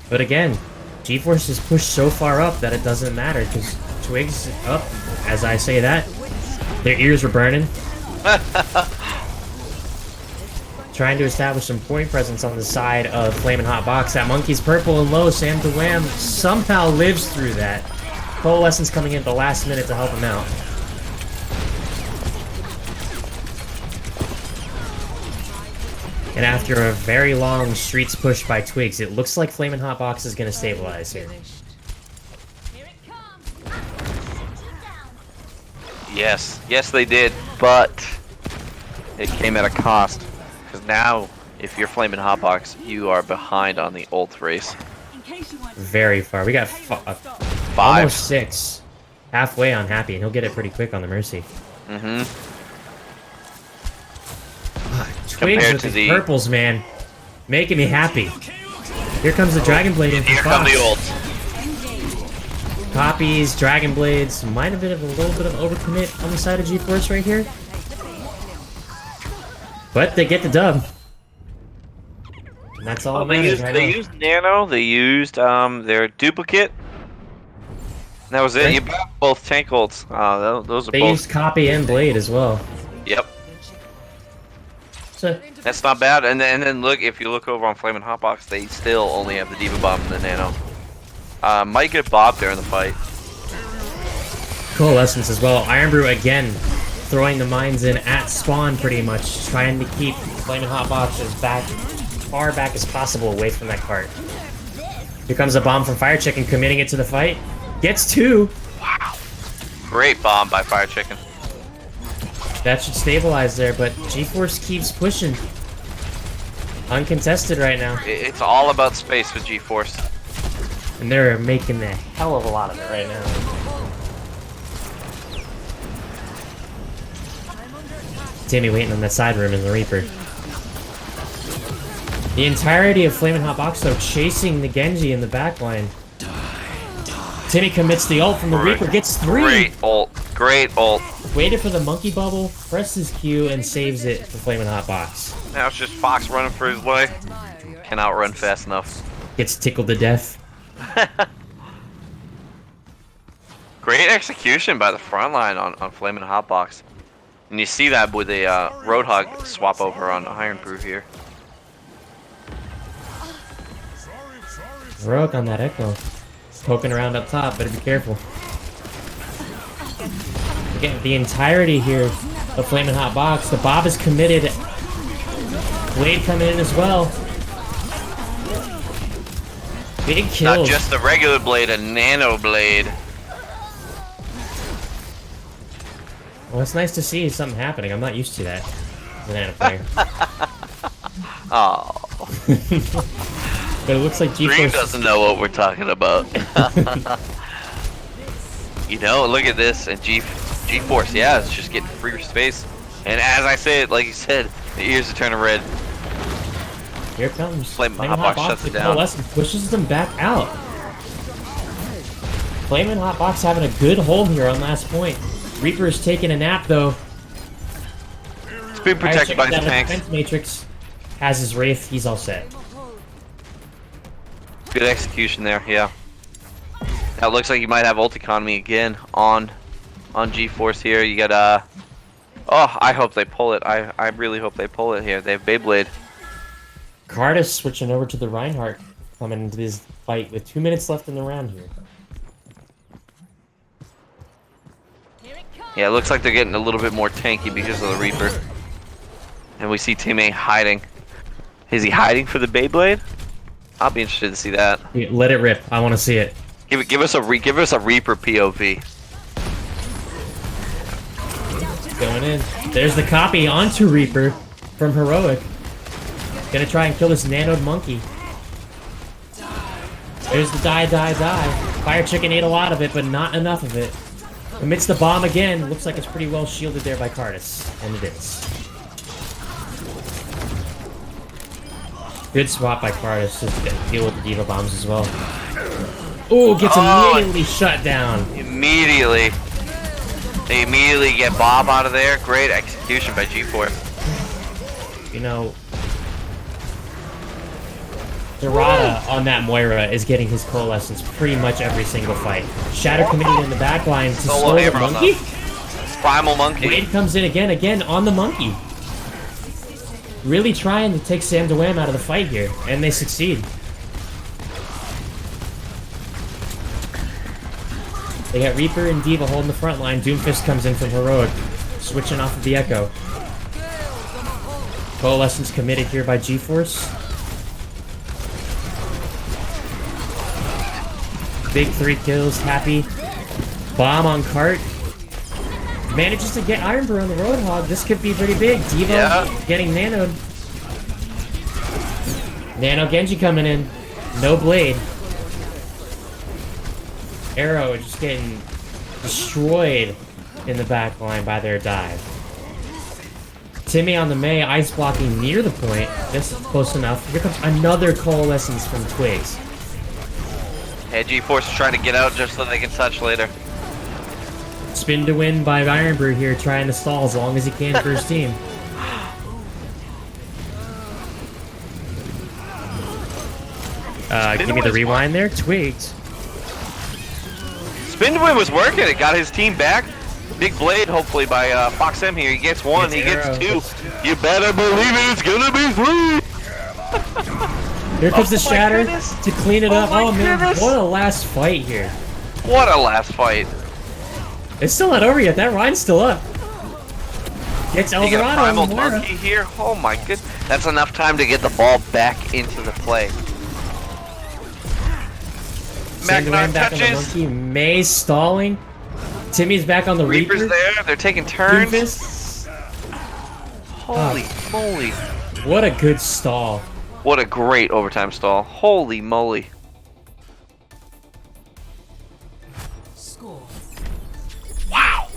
But again, G-Force is pushed so far up that it doesn't matter because Twigs up, as I say that, their ears were burning. Trying to establish some point presence on the side of Flamin' Hotbox. That monkey's purple and low. Sam DeWham somehow lives through that. Coalescence coming in at the last minute to help him out. And after a very long streets push by Twigs, it looks like Flamin' Hotbox is going to stabilize here. Yes, yes they did, but it came at a cost. Because now, if you're Flamin' Hotbox, you are behind on the ult race. In case you want Very far. We got Five. almost 6. Halfway on Happy, and he'll get it pretty quick on the Mercy. Mm-hmm. Twigs Compared with to the the- purples, man. Making me happy. Here comes the Dragon Blade in from Here come Fox. the ult. Copies, Dragon Blades. Might have been a little bit of overcommit on the side of G-Force right here. But they get the dub. And that's all that matters right They now. used Nano, they used their duplicate. And that was it. Okay. You bought both tank ults. Those are They both. used Copy and Blade as well. Yep. So, That's not bad. And then look, if you look over on Flamin' Hotbox, they still only have the Diva Bomb and the Nano. Might get Bob there in the fight. Coalescence as well. Iron Brew again throwing the mines in at spawn pretty much, trying to keep Flamin' Hotbox as far back as possible away from that cart. Here comes a bomb from Fire Chicken, committing it to the fight. Gets 2. Wow. Great bomb by Fire Chicken. That should stabilize there, but G-Force keeps pushing. Uncontested right now. It's all about space with G-Force. And they're making a hell of a lot of it right now. Timmy waiting on that side room in the Reaper. The entirety of Flamin' Hotbox though chasing the Genji in the backline. Timmy commits the ult from the Reaper, gets 3. Great ult. Great ult. Waited for the monkey bubble, presses Q, and saves it for Flamin' Hotbox. Now it's just Fox running for his life. Can outrun fast enough. Gets tickled to death. Great execution by the front line on Flamin' Hotbox. And you see that with a Roadhog swap over on Iron Brew here. Heroic on that echo. Poking around up top, better be careful. Again, the entirety here of Flamin' Hot Box. The Bob is committed. Blade coming in as well. Big kills. Not just the regular blade, a nano blade. Well, it's nice to see something happening. I'm not used to that as an nano player. Oh. But it looks like Dream GeForce doesn't know what we're talking about. You know, look at this, and GeForce, yeah, it's just getting free space. And as I said, like you said, the ears are turning red. Here comes Flamin' Flamin' Hotbox Hotbox. shuts it The down. coalescence pushes them back out. Flamin' Hotbox having a good hold here on last point. Reaper's taking a nap though. It's being protected by his That tanks. defense matrix has his Wraith. He's all set. Good execution there, yeah. Now it looks like you might have ult economy again on GeForce here. You got oh, I hope they pull it. I really hope they pull it here. They have Beyblade. Cardis switching over to the Reinhardt, coming into this fight with 2 minutes left in the round here. Yeah, it looks like they're getting a little bit more tanky because of the Reaper. And we see Team A hiding. Is he hiding for the Beyblade? I'll be interested to see that. Yeah, let it rip. I want to see it. Give us a Reaper POV. Going in. There's the copy onto Reaper from Heroic. Gonna try and kill this nanoed monkey. There's the die. Fire Chicken ate a lot of it, but not enough of it. Amidst the bomb again. Looks like it's pretty well shielded there by Cardis. And it is. Good swap by Cardis to deal with the Diva bombs as well. Ooh, gets immediately shut down. Immediately. They immediately get Bob out of there. Great execution by GeForce. You know, Dorada on that Moira is getting his coalescence pretty much every single fight. Shatter committed in the back line to Solo slow the hammer on monkey. Primal Monkey. Wade comes in again on the monkey. Really trying to take Sam DeWham out of the fight here, and they succeed. They got Reaper and Diva holding the front line. Doomfist comes in from Heroic, switching off of the Echo. Coalescence committed here by GeForce. Big 3 kills, happy. Bomb on cart. Manages to get Iron Brew on the Roadhog. This could be pretty big. Diva getting nanoed. Nano Genji coming in. No blade. Arrow just getting destroyed in the back line by their dive. Timmy on the Mei, ice blocking near the point. This is close enough. Here comes another coalescence from Twigs. Yeah, GeForce is trying to get out just so they can touch later. Spin to win by Iron Brew here, trying to stall as long as he can for his team. Give me the rewind there. Twigs. Spin to win was working. It got his team back. Big blade, hopefully, by Fox M here. He gets one, he gets two. You better believe it, it's gonna be three! Here comes the shatter goodness. to clean it up. my Oh man, goodness. what a last fight here. What a last fight. It's still not over yet. That Rhine's still up. Gets You get a Eldorado primal on Moira. monkey here. Oh my goodness. That's enough time to get the ball back into the play. Send Magnum back on the touches. monkey. May's stalling. Timmy's back on the Reaper's Reaper. there. They're taking turns. Doomfist. Holy moly. What a good stall. What a great overtime stall. Holy moly. Score Wow.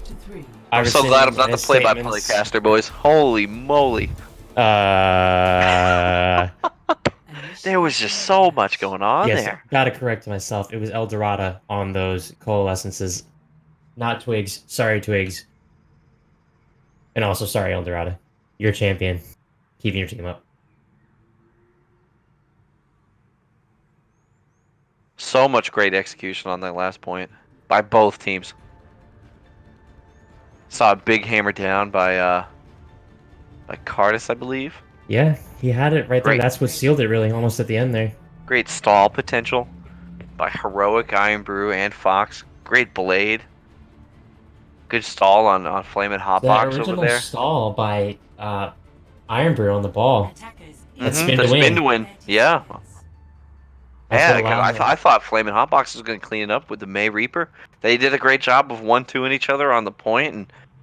to 3. I'm so glad I'm not the play-by-play caster, boys. Holy moly. There was just so much going on Yes, there. gotta correct myself. It was Eldorado on those coalescences. Not Twigs. Sorry, Twigs. And also, sorry, Eldorado. You're champion. Keeping your team up. So much great execution on that last point by both teams. Saw a big hammer down by Cardis, I believe. Yeah, he had it right there. Great. That's what sealed it, really, almost at the end there. Great stall potential by Heroic, Iron Brew, and Fox. Great blade. Good stall on Flamin' That Hotbox original over there. stall by Iron Brew on the ball. That spin The to win. spin to win. Yeah. That's Yeah, what allowed I thought Flamin' Hotbox was going to clean it up with the May Reaper. They did a great job of 1-2ing each other on the point,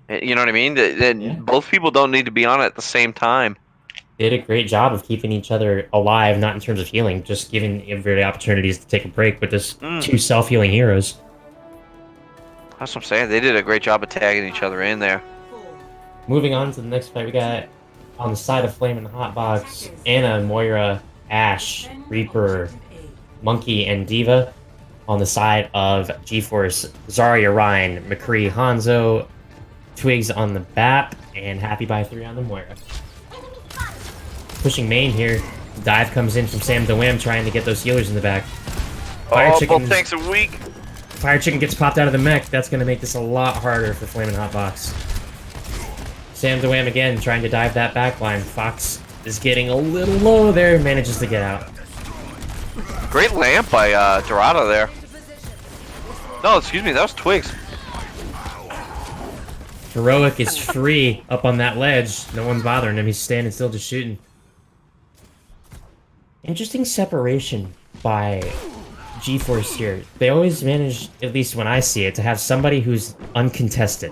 and you know what I mean? Yeah. Both people don't need to be on it at the same time. did a great job of keeping each other alive, not in terms of healing, just giving everybody opportunities to take a break with this two self-healing heroes. That's what I'm saying. They did a great job of tagging each other in there. Moving on to the next fight, we got on the side of Flamin' Hotbox, Anna, Moira, Ash, Reaper, Monkey, and Diva. On the side of GeForce, Zarya, Ryan, McCree, Hanzo, Twigs on the BAP, and Happy by 3 on the Moira. Pushing main here. Dive comes in from Sam the Wham, trying to get those healers in the back. Both tanks are weak. Fire Chicken gets popped out of the mech. That's going to make this a lot harder for Flamin' Hotbox. Sam the Wham again, trying to dive that backline. Fox is getting a little low there, manages to get out. Great lamp by Dorado there. No, excuse me, that was Twigs. Heroic is free up on that ledge. No one's bothering him. He's standing still, just shooting. Interesting separation by GeForce here. They always manage, at least when I see it, to have somebody who's uncontested.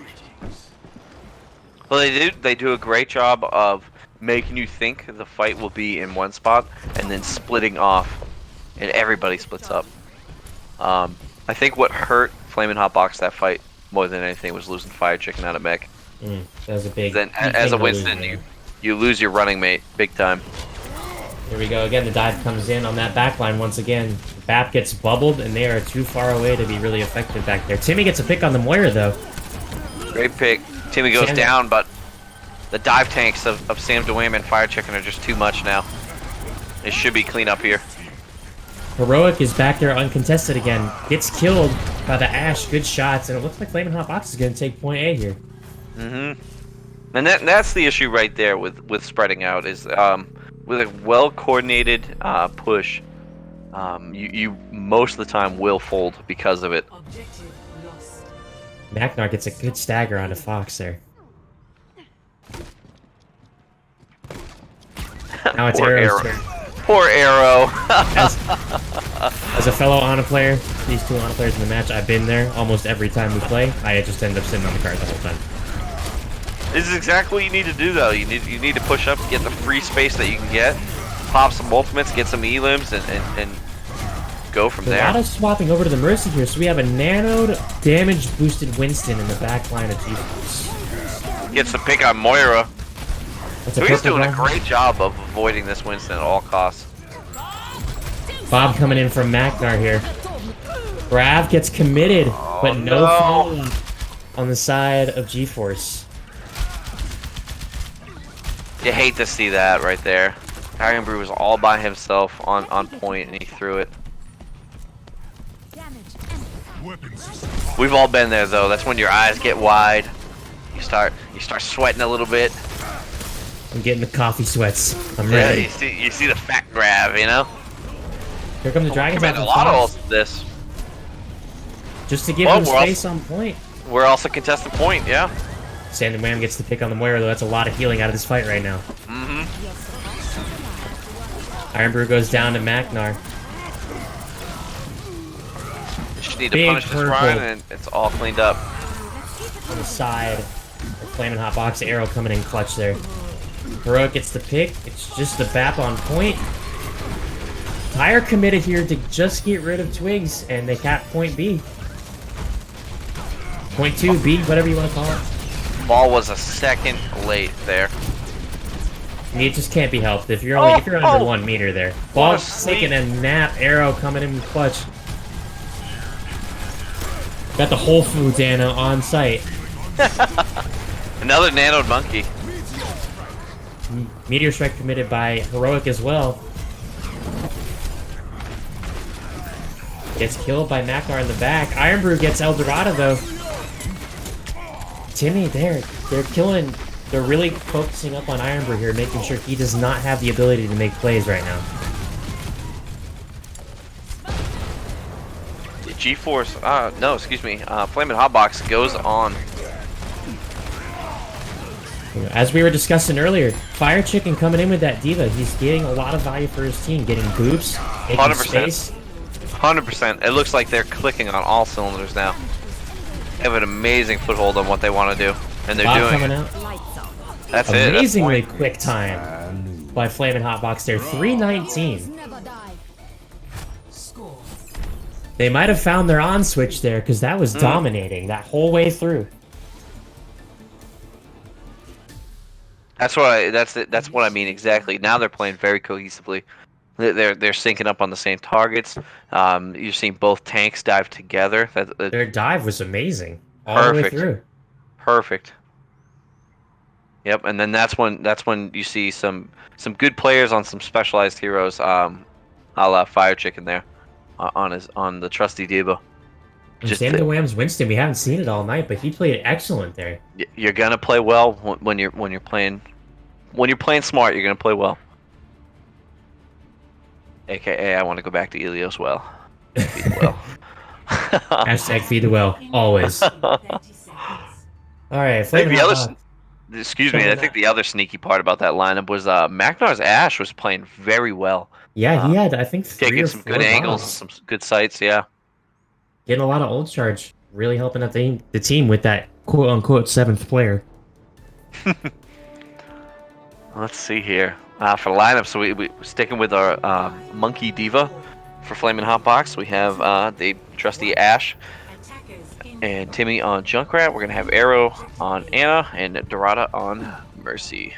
Well, they do a great job of making you think the fight will be in one spot and then splitting off, and everybody splits up. I think what hurt Flamin' Hotbox that fight more than anything was losing Fire Chicken out of mech. That was a big. Then, as a Winston, you lose your running mate big time. Here we go again. The dive comes in on that backline once again. BAP gets bubbled, and they are too far away to be really effective back there. Timmy gets a pick on the Moira, though. Great pick. Timmy goes down, but the dive tanks of Sam DeWam and Fire Chicken are just too much now. It should be clean up here. Heroic is back there uncontested again. Gets killed by the Ash. Good shots, and it looks like Flamin' Hotbox is going to take point A here. And that's the issue right there with spreading out is with a well-coordinated push, you most of the time will fold because of it. Macnar gets a good stagger onto Fox there. Now it's Arrow's turn. Poor Arrow. As a fellow Ana player, these two Ana players in the match, I've been there almost every time we play. I just end up sitting on the cart the whole time. This is exactly what you need to do, though. You need to push up, get the free space that you can get, pop some ultimates, get some elims, and go from there. A lot of swapping over to the Mercy here, so we have a nanoed, damage-boosted Winston in the back line of GeForce. Gets the pick on Moira. That's He's doing a great job of avoiding this Winston at all costs. Bob coming in from Macnar here. Brav gets committed, but no follow-up on the side of GeForce. You hate to see that right there. Iron Brew was all by himself on point, and he threw it. We've all been there, though. That's when your eyes get wide. You start sweating a little bit. I'm getting the coffee sweats. I'm ready. Yeah, you see the fat grab, you know? Here come the Dragons. A lot of this. Just to give him space on point. We're also contested point, yeah. Sam Wham gets the pick on the Moira, though. That's a lot of healing out of this fight right now. Iron Brew goes down to Macnar. Just need to punish this Ryan, and it's all cleaned up. On the side, the Flamin' Hotbox Arrow coming in clutch there. Heroic gets the pick. It's just the BAP on point. Tire committed here to just get rid of Twigs, and they cap point B. Point 2, B, whatever you want to call it. Ball was a second late there. It just can't be helped if you're only if you're under 1 meter there. Ball's taking a nap. Arrow coming in clutch. Got the Whole Foods Anna on site. Another nanoed monkey. Meteor Strike committed by Heroic as well. Gets killed by Maknar in the back. Iron Brew gets El Dorado though. Timmy, they're killing. They're really focusing up on Iron Brew here, making sure he does not have the ability to make plays right now. G-Force, no, excuse me. Flamin' Hotbox goes on. As we were discussing earlier, Fire Chicken coming in with that diva, he's getting a lot of value for his team, getting boops, making 100%. space. 100%. It looks like they're clicking on all cylinders now. They have an amazing foothold on what they want to do, and they're Bob doing coming it. out. That's it. That's Amazingly point. quick time by Flamin' Hotbox there. 319. Never die. Score. They might have found their on switch there because that was dominating that whole way through. That's what I mean exactly. Now they're playing very cohesively. They're syncing up on the same targets. You're seeing both tanks dive together. Their dive was amazing all the way Perfect. through. Perfect. Yep, and then that's when you see some good players on some specialized heroes. A la Fire Chicken there, on the trusty Debo. And Sam DeWham's Winston, we haven't seen it all night, but he played excellent there. You're gonna play well when you're playing smart. You're gonna play well. AKA, I want to go back to Ilios well. Feed well. Hashtag feed the well, always. All right, I think Flamin' Hotbox. excuse me. I think the other sneaky part about that lineup was Maknar's Ashe was playing very well. Yeah, he had, I think, 3 Taking or some 4 good angles, bombs. some good sights. Yeah. Getting a lot of ult charge, really helping out the team with that quote-unquote 7th player. Let's see here. For the lineup, so we sticking with our Monkey Diva for Flamin' Hotbox. We have the trusty Ashe and Timmy on Junkrat. We're gonna have Arrow on Anna and Dorada on Mercy.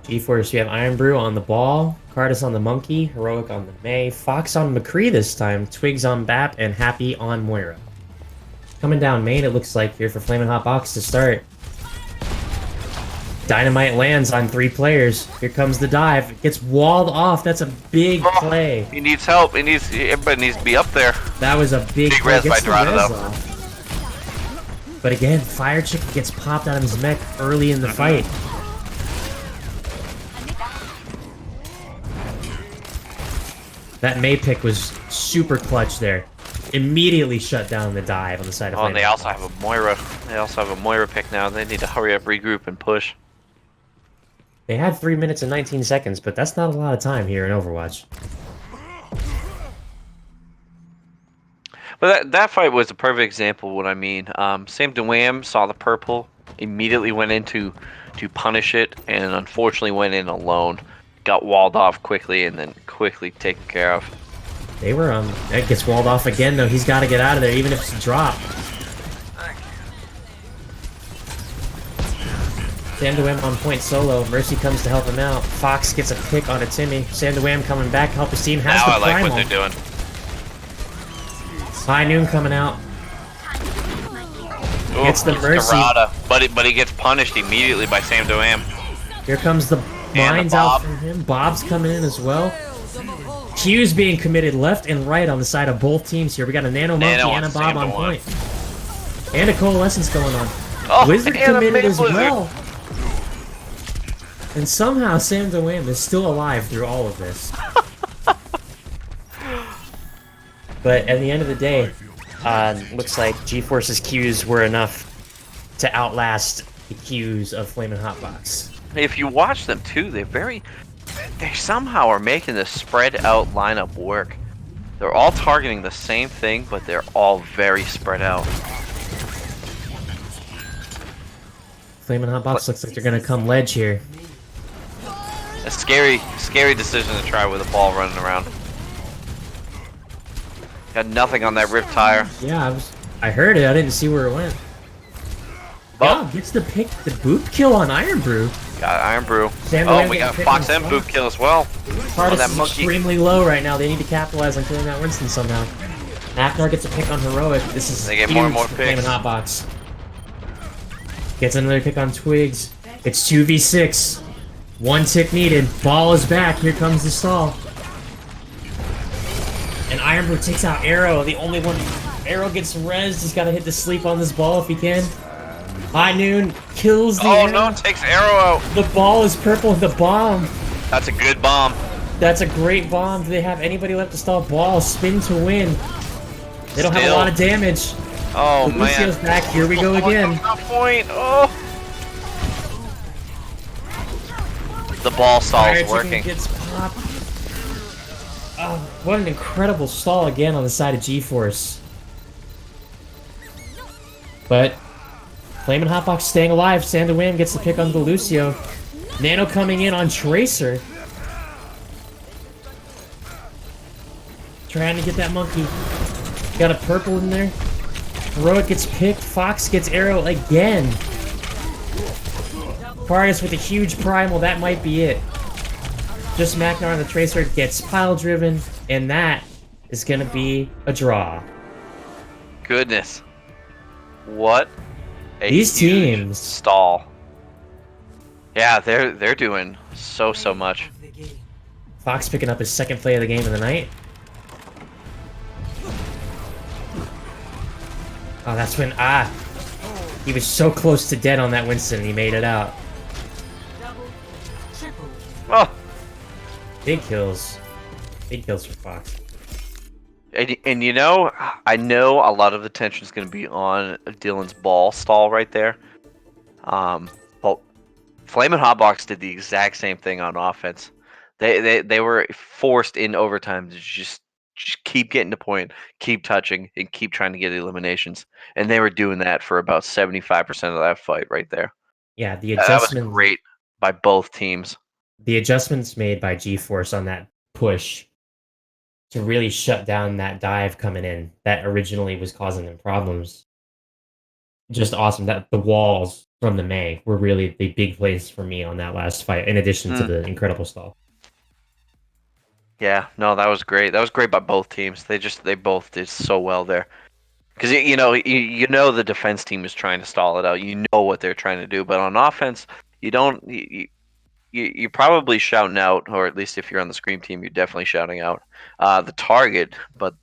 G-Force, you have Iron Brew on the ball, Cardis on the Monkey, Heroic on the May, Fox on McCree this time, Twigs on Bap, and Happy on Moira. Coming down main, it looks like here for Flamin' Hotbox to start. Dynamite lands on 3 players. Here comes the dive. It gets walled off. That's a big play. He needs help. Everybody needs to be up there. That was a big play. res by Gets the Dorado, res though. off. But again, Fire Chicken gets popped out of his mech early in the fight. That May pick was super clutch there. Immediately shut down the dive on the side of Oh, and Flamin' they also Hotbox. have a Moira. They also have a Moira pick now. They need to hurry up, regroup, and push. They had 3 minutes and 19 seconds, but that's not a lot of time here in Overwatch. But that fight was a perfect example of what I mean. Sam DeWham saw the purple, immediately went in to punish it, and unfortunately went in alone. Got walled off quickly, and then quickly taken care of. They were, that gets walled off again, though. He's got to get out of there, even if it's a drop. Sam DeWham on point solo. Mercy comes to help him out. Fox gets a pick on a Timmy. Sam DeWham coming back to help his team. Has Now the I like primal. what they're doing. High Noon coming out. Ooh, Gets the Mercy. Dorada. But he gets punished immediately by Sam DeWham. Here comes the mines out from him. Bob's coming in as well. Q's being committed left and right on the side of both teams here. We got a Nano Monkey Nano and a on Bob Sam on DeWham. point. And a Coalescence going on. Oh, Wizard and a committed big as Blizzard. well. And somehow Sam DeWham is still alive through all of this. But at the end of the day, looks like G-Force's Qs were enough to outlast the Qs of Flamin' Hotbox. If you watch them too, they somehow are making the spread out lineup work. They're all targeting the same thing, but they're all very spread out. Flamin' Hotbox looks like they're gonna come ledge here. A scary decision to try with a ball running around. Got nothing on that rift tire. Yeah, I heard it. I didn't see where it went. Oh. Yeah, gets the pick, the boop kill on Iron Brew. Got Iron Brew. Sam Oh, DeWham we getting got picked Fox on and Fox. Boop kill as well. Cardis that is monkey. extremely low right now. They need to capitalize on killing that Winston somehow. Maknar gets a pick on Heroic. This is They get more and huge more for Flamin' picks. Hotbox. Gets another pick on Twigs. It's 2v6. 1 tick needed. Ball is back. Here comes the stall. And Iron Brew takes out Arrow, the only one. Arrow gets rezzed. He's got to hit the sleep on this ball if he can. High Noon kills the Oh Arrow. no, takes Arrow out. The ball is purple. The bomb. That's a good bomb. That's a great bomb. Do they have anybody left to stall? Ball, spin to win. They don't have a Still. lot of damage. Oh Lucio's man. back. Here we go again. Point. Oh. The ball stall Fire is Chicken working. gets popped. Oh, what an incredible stall again on the side of G-Force. But Flamin' Hotbox staying alive. Sandawam gets the pick on the Lucio. Nano coming in on Tracer. Trying to get that monkey. Got a purple in there. Heroic gets picked. Fox gets Arrow again. Vargas with a huge primal. That might be it. Just Magnar on the Tracer gets pile driven, and that is gonna be a draw. Goodness. What a These huge teams. stall. Yeah, they're doing so much. The game. Fox picking up his second play of the game of the night. Oh, that's when he was so close to dead on that Winston. He made it out. Double, triple. Oh, Big kills. Big kills for Fox. and you know, I know a lot of the tension is going to be on Dylan's ball stall right there. But Flamin' Hotbox did the exact same thing on offense. They were forced in overtime to just keep getting to point, keep touching, and keep trying to get eliminations. And they were doing that for about 75% of that fight right there. Yeah, the That was adjustments. great by both teams. The adjustments made by G-Force on that push to really shut down that dive coming in that originally was causing them problems. Just awesome. That the walls from the May were really the big plays for me on that last fight, in addition to the incredible stall. Yeah, no, that was great. That was great by both teams. They both did so well there. Because you know the defense team is trying to stall it out. You know what they're trying to do, but on offense, you don't. You're probably shouting out, or at least if you're on the Scream team, you're definitely shouting out the target. But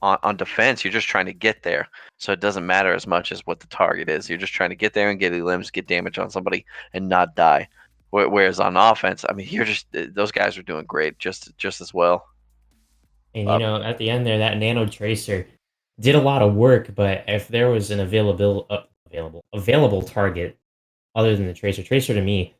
on defense, you're just trying to get there, so it doesn't matter as much as what the target is. You're just trying to get there and get limbs, get damage on somebody, and not die. Whereas on offense, I mean, those guys are doing great, just as well. And you know, at the end there, that Nano Tracer did a lot of work. But if there was an available target other than the Tracer to me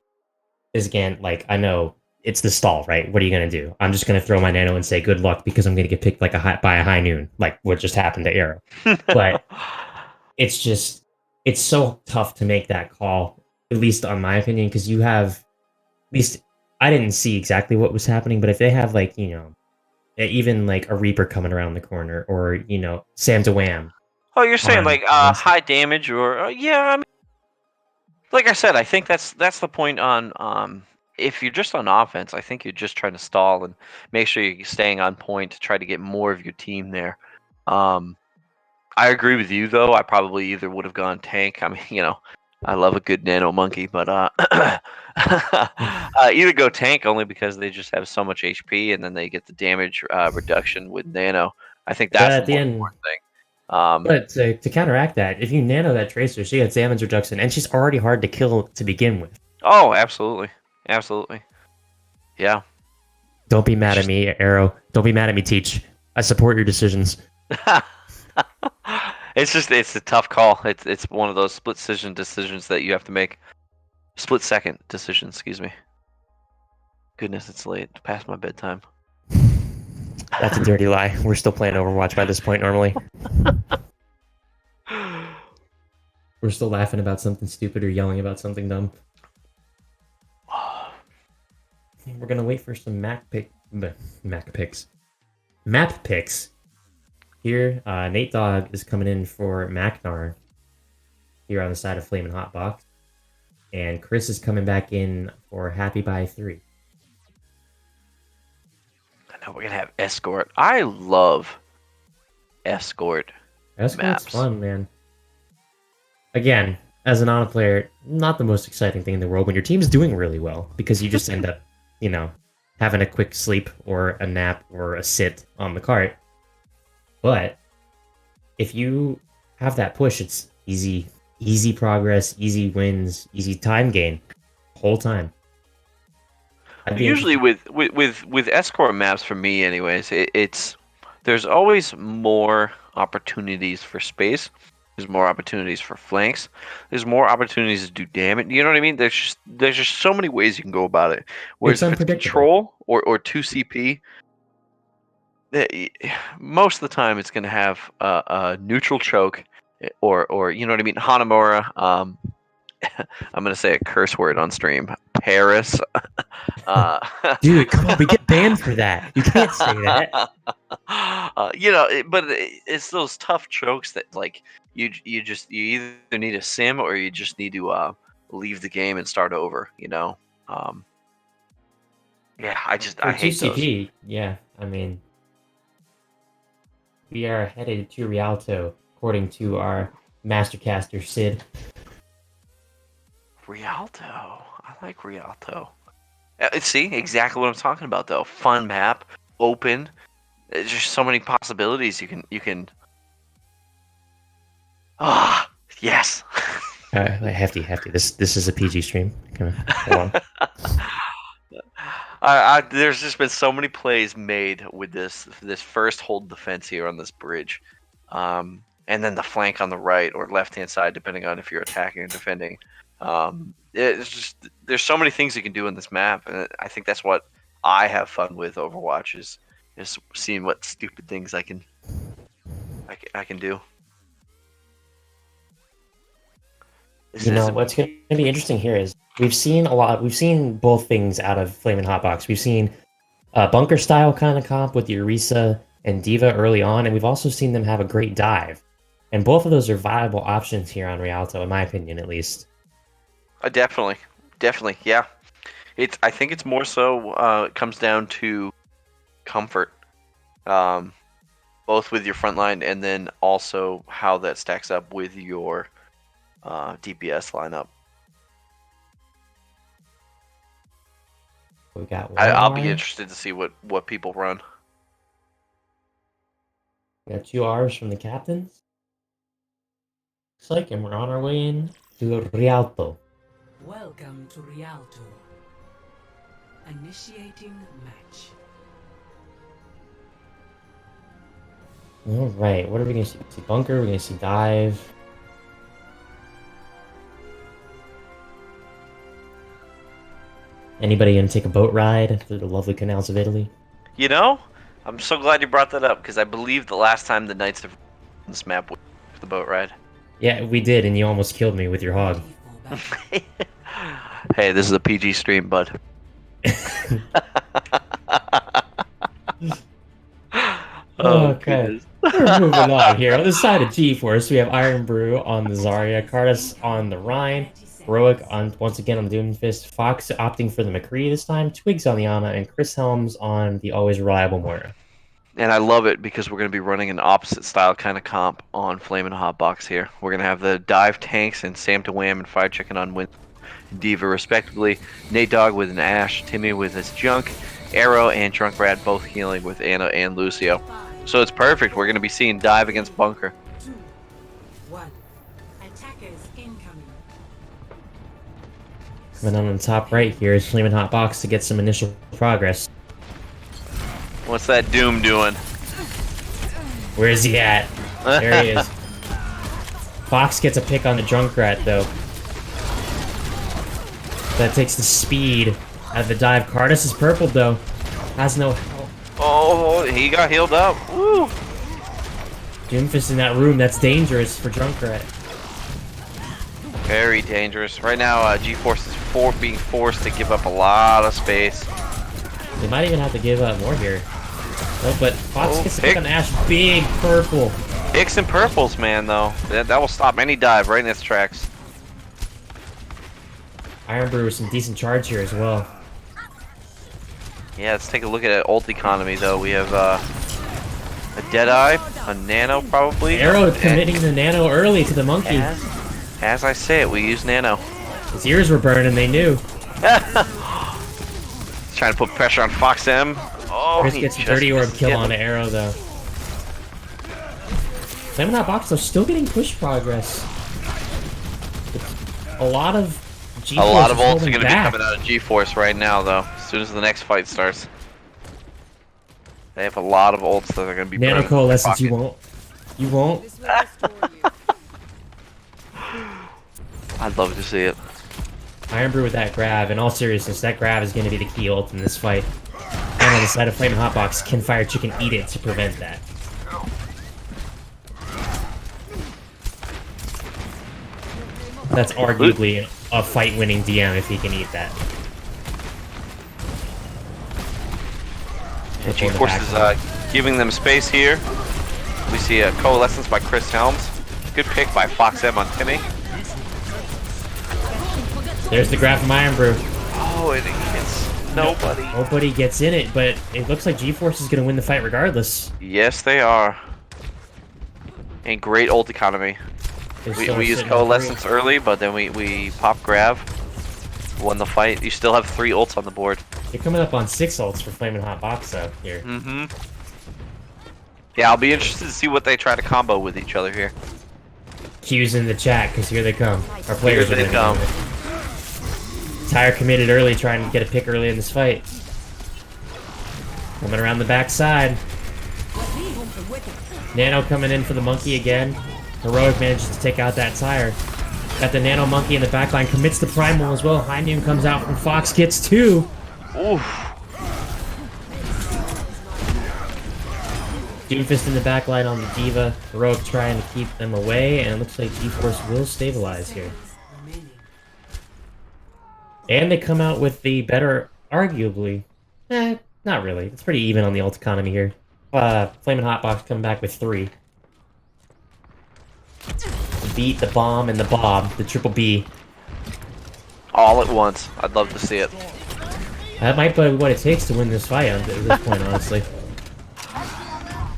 is again like I know it's the stall, right? What are you gonna do? I'm just gonna throw my Nano and say good luck because I'm gonna get picked like by a High Noon, like what just happened to Arrow. But it's so tough to make that call, at least on my opinion, because you have at least I didn't see exactly what was happening, but if they have like, you know, even like a Reaper coming around the corner or, you know, Sam DeWham. Oh, you're saying like high damage or yeah, I mean, like I said, I think that's the point on if you're just on offense, I think you're just trying to stall and make sure you're staying on point to try to get more of your team there. I agree with you though. I probably either would have gone tank. I mean, you know, I love a good nano monkey, but either go tank only because they just have so much HP and then they get the damage reduction with nano. I think that's the most important thing. But to counteract that, if you nano that Tracer, she gets damage reduction, and she's already hard to kill to begin with. Oh, absolutely. Absolutely. Yeah. Don't be mad at me, Arrow. Don't be mad at me, Teach. I support your decisions. It's a tough call. It's one of those split decisions that you have to make. Split second decisions, excuse me. Goodness, it's late. Past my bedtime. That's a dirty lie. We're still playing Overwatch by this point normally. We're still laughing about something stupid or yelling about something dumb. We're gonna wait for some map picks. Here, Nate Dogg is coming in for Magnar here on the side of Flamin' Hotbox. And Chris is coming back in for Happy by 3. I know we're gonna have Escort. I love Escort. Escort's maps. fun, man. Again, as an auto player, not the most exciting thing in the world when your team's doing really well, because you just end up, you know, having a quick sleep or a nap or a sit on the cart. But if you have that push, it's easy progress, easy wins, easy time gain, whole time. Usually with escort maps, for me anyways, it's there's always more opportunities for space. There's more opportunities for flanks. There's more opportunities to do damage. You know what I mean? There's just so many ways you can go about it. Whereas if it's control or 2CP, most of the time it's going to have a neutral choke or you know what I mean, Hanamura. I'm going to say a curse word on stream. Paris. Dude, come on, we get banned for that. You can't say that. But it's those tough chokes that like you either need a sim or you just need to leave the game and start over. Yeah, I hate those. Yeah, I mean, we are headed to Rialto, according to our mastercaster Sid. Rialto, I like Rialto. See, exactly what I'm talking about, though. Fun map, open. There's just so many possibilities you can. Ah, yes. Hefty. This is a PG stream. Come on, hold on. There's just been so many plays made with this first hold defense here on this bridge, and then the flank on the right or left hand side, depending on if you're attacking or defending. It's just there's so many things you can do in this map, and I think that's what I have fun with Overwatch is seeing what stupid things I can do. What's going to be interesting here is we've seen both things out of Flamin' Hotbox. We've seen a bunker style kind of comp with Orisa and D.Va early on, and we've also seen them have a great dive, and both of those are viable options here on Rialto, in my opinion, at least. Definitely, yeah. I think it's more so it comes down to comfort, both with your front line and then also how that stacks up with your DPS lineup. We got I'll be interested to see what people run. We got 2 R's from the captains. Looks like, and we're on our way in to Rialto. Welcome to Rialto. Initiating match. Alright, what are we going to see? See bunker, we're going to see dive. Anybody going to take a boat ride through the lovely canals of Italy? I'm so glad you brought that up, because I believe the last time the Knights of this map was the boat ride. Yeah, we did, and you almost killed me with your hog. Hey, this is a PG stream, bud. Okay. We're moving on here. On the side of G-Force, we have Iron Brew on the Zarya, Cardus on the Rhine, Heroic once again on the Doomfist, Fox opting for the McCree this time, Twigs on the Ana, and Chris Helms on the always reliable Moira. And I love it because we're going to be running an opposite style kind of comp on Flamin' Hotbox here. We're going to have the dive tanks and Sam to Wham and Fire Chicken on Win D.Va respectively, Nate Dogg with an Ashe, Timmy with his Junk, Arrow and Drunk Brad both healing with Ana and Lucio. So it's perfect. We're going to be seeing dive against bunker. 2, 1. Attackers incoming. Coming on the top right here is Flamin' Hotbox to get some initial progress. What's that Doom doing? Where is he at? There he is. Fox gets a pick on the Junkrat, though. That takes the speed out of the dive. Cardus is purpled, though. Has no help. Oh, he got healed up. Woo! Doomfist in that room. That's dangerous for Junkrat. Very dangerous. Right now, G-Force is being forced to give up a lot of space. They might even have to give up more here. No, but Fox gets to pick on Ashe. Big purple. Picks and purples, man, though. That will stop any dive right in its tracks. Iron Brew with some decent charge here as well. Yeah, let's take a look at ult economy, though. We have a Deadeye, a Nano, probably. Arrow committing the Nano early to the monkey. As I say it, we use Nano. His ears were burning, they knew. Trying to put pressure on Fox M. Oh, Chris gets a 30 orb kill on Arrow, though. Flamin' Hot Box, though, still getting push progress. It's a lot of A lot of ults are going to be coming out of G-Force right now, though. As soon as the next fight starts. They have a lot of ults that are going to be Nano burning Coalescence, their you won't. You won't. This will restore you. I'd love to see it. Iron Brew with that grab. In all seriousness, that grab is going to be the key ult in this fight. And on the side of Flamin' Hot Box, can Fire Chicken eat it to prevent that? That's arguably a fight-winning DM if he can eat that. And G-Force is giving them space here. We see a Coalescence by Chris Helms. Good pick by Fox M on Timmy. There's the grab from Iron Brew. Oh, it hits nobody. Nobody gets in it, but it looks like G-Force is going to win the fight regardless. Yes, they are. And great ult economy. We used Coalescence early, but then we pop grab. Won the fight. You still have 3 ults on the board. You're coming up on 6 ults for Flamin' Hot Box out here. Mm-hmm. Yeah, I'll be interested to see what they try to combo with each other here. Q's in the chat, because here they come. Our players Here they are gonna come. Tyre committed early, trying to get a pick early in this fight. Coming around the backside. Nano coming in for the monkey again. Heroic manages to take out that Tyre. Got the Nano monkey in the backline, commits the primal as well. High Noon comes out from Fox, gets 2. Oof. Doomfist in the backline on the Diva. Heroic trying to keep them away, and it looks like G-Force will stabilize here. And they come out with the better, arguably. Not really. It's pretty even on the ult economy here. Flamin' Hot Box coming back with 3. The beat, the bomb, and the bob. The triple B. All at once. I'd love to see it. That might be what it takes to win this fight at this point, honestly.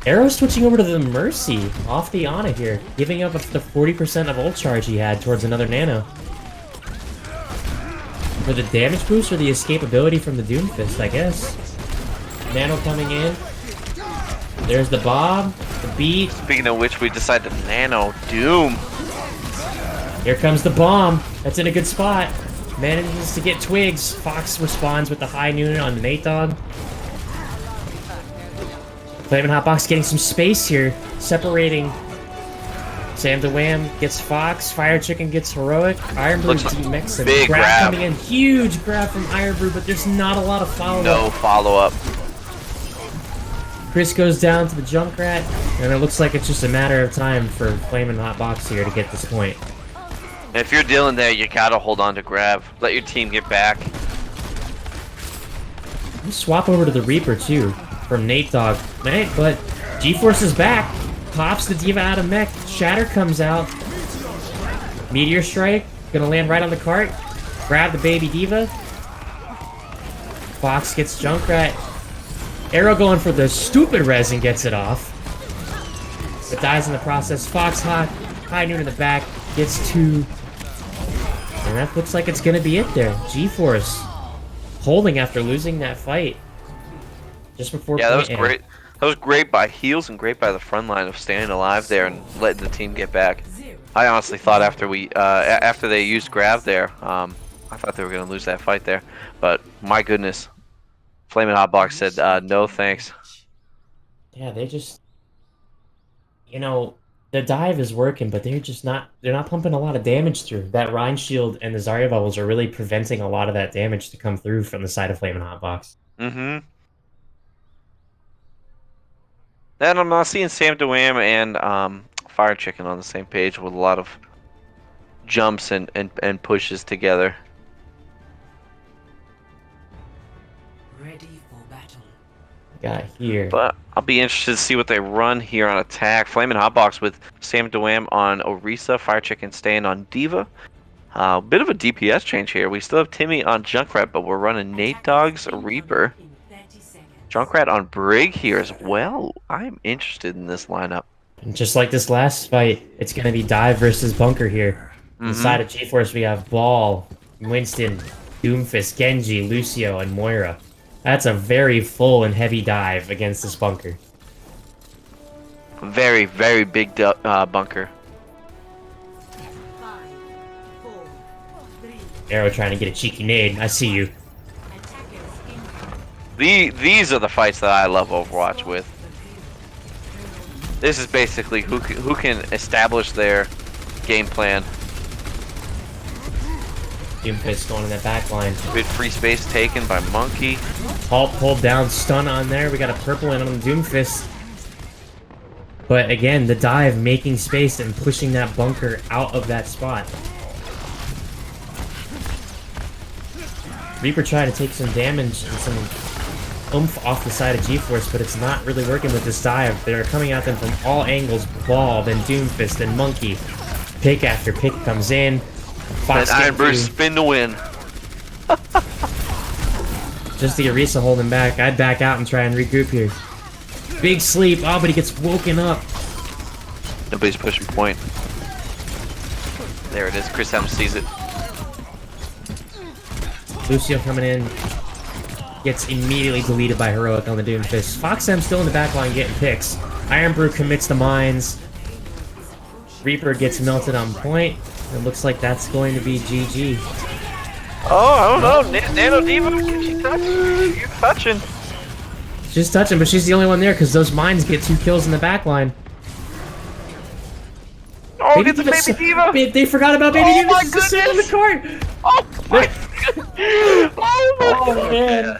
Arrow switching over to the Mercy off the Ana here, giving up the 40% of ult charge he had towards another Nano. For the damage boost or the escapability from the Doomfist, I guess. Nano coming in. There's the Bob, the beat. Speaking of which, we decided to Nano Doom. Here comes the bomb. That's in a good spot. Manages to get Twigs. Fox responds with the High Noon on the Nate Dog. Flamin' Hot Box getting some space here, separating. Sam the Wham gets Fox, Fire Chicken gets Heroic, Iron Brew demix him. Big grab coming in, huge grab from Iron Brew, but there's not a lot of follow-up. No follow-up. Chris goes down to the Junkrat, and it looks like it's just a matter of time for Flamin' Hot Box here to get this point. If you're dealing there, you gotta hold on to grab. Let your team get back. You swap over to the Reaper too, from Nate Dog. But G-Force is back. Pops the Diva out of mech. Shatter comes out. Meteor Strike. Gonna land right on the cart. Grab the baby Diva. Fox gets Junkrat. Arrow going for the stupid res and gets it off. But dies in the process. Fox hot. High Noon in the back. Gets 2. And that looks like it's gonna be it there. G-Force holding after losing that fight. Just before Yeah, that was great. That was great by heals and great by the front line of staying alive there and letting the team get back. I honestly thought after after they used grab there, I thought they were gonna lose that fight there. But my goodness, Flamin' Hot Box said no thanks. Yeah, they just, you know, the dive is working, but they're not pumping a lot of damage through. That Rhine Shield and the Zarya bubbles are really preventing a lot of that damage to come through from the side of Flamin' Hot Box. Mm-hmm. Then I'm not seeing Sam DeWam and Fire Chicken on the same page with a lot of jumps and pushes together. Ready for battle. Got here. But I'll be interested to see what they run here on attack. Flamin' Hot Box with Sam DeWam on Orisa, Fire Chicken staying on Diva. Bit of a DPS change here. We still have Timmy on Junkrat, but we're running Nate Dogg's Reaper. Junkrat on Brig here as well. I'm interested in this lineup. And just like this last fight, it's going to be Dive versus Bunker here. On the side of G-Force, we have Ball, Winston, Doomfist, Genji, Lucio, and Moira. That's a very full and heavy dive against this Bunker. Very, very big bunker. 5, 4, 3. Arrow trying to get a cheeky nade. I see you. These are the fights that I love Overwatch with. This is basically who can establish their game plan. Doomfist going in that back line. Good free space taken by Monkey. Halt pulled down, stun on there. We got a purple in on the Doomfist. But again, the dive making space and pushing that bunker out of that spot. Reaper trying to take some damage and some oomph off the side of G-Force, but it's not really working with this dive. They're coming at them from all angles. Ball, then Doomfist, then Monkey. Pick after pick comes in. And Iron Bruce spin to win. Just the Orisa holding back. I'd back out and try and regroup here. Big sleep. Oh, but he gets woken up. Nobody's pushing point. There it is. Chris Adams sees it. Lucio coming in. Gets immediately deleted by Heroic on the Doomfist. Foxem still in the back line getting picks. Iron Brew commits the mines. Reaper gets melted on point. It looks like that's going to be GG. Oh, I don't know. Nano Diva, can she touch? You're touching. She's touching, but she's the only one there because those mines get 2 kills in the back line. Oh, get the Baby Diva! They forgot about Baby Diva. My She's still in the cart. Oh my Oh man,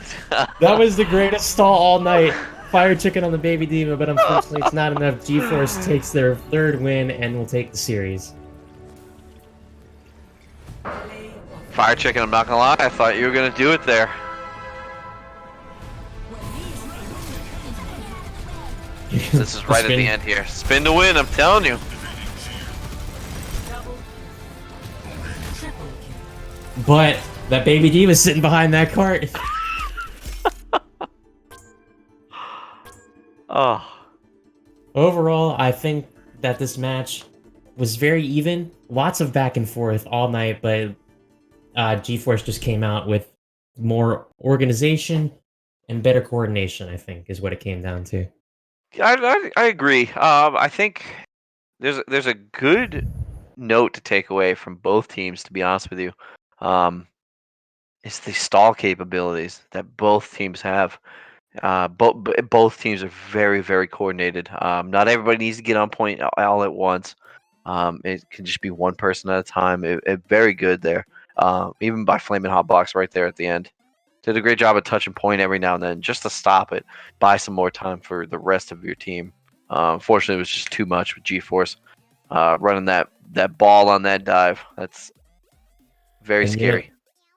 that was the greatest stall all night. Fire chicken on the Baby Diva, but unfortunately it's not enough. G-Force takes their 3rd win and will take the series. Fire chicken, I'm not gonna lie, I thought you were gonna do it there. This is right at the end here. Spin to win, I'm telling you. But that Baby Diva's sitting behind that cart. Oh. Overall, I think that this match was very even. Lots of back and forth all night, but G-Force just came out with more organization and better coordination, I think, is what it came down to. I agree. I think there's a good note to take away from both teams, to be honest with you. It's the stall capabilities that both teams have. Both teams are very, very coordinated. Not everybody needs to get on point all at once. It can just be one person at a time. Very good there. Even by Flamin Bawks right there at the end. Did a great job of touching point every now and then just to stop it. Buy some more time for the rest of your team. Unfortunately, it was just too much with G-Force running that ball on that dive. That's very scary.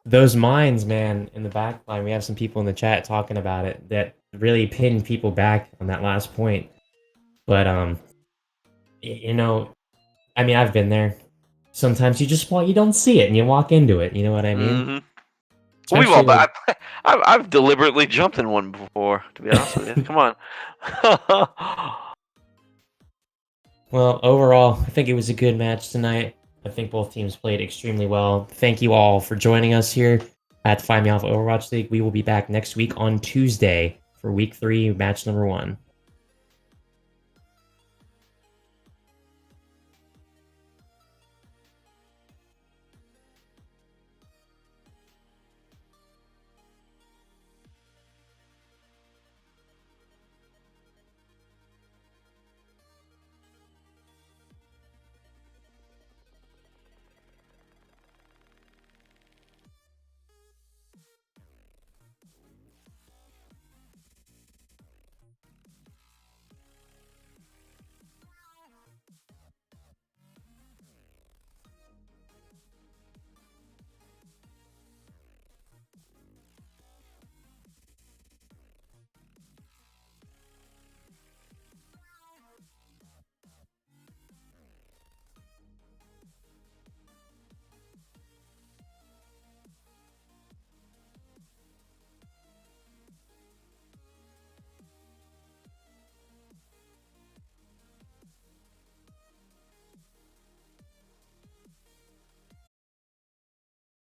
Those mines, man, in the back line, we have some people in the chat talking about it that really pinned people back on that last point. But, you know, I mean, I've been there. Sometimes you don't see it and you walk into it. You know what I mean? Mm-hmm. We've all, but I've deliberately jumped in one before, to be honest with you. Come on. Well, overall, I think it was a good match tonight. I think both teams played extremely well. Thank you all for joining us here at Find Me Off Overwatch League. We will be back next week on Tuesday for Week 3, match number 1.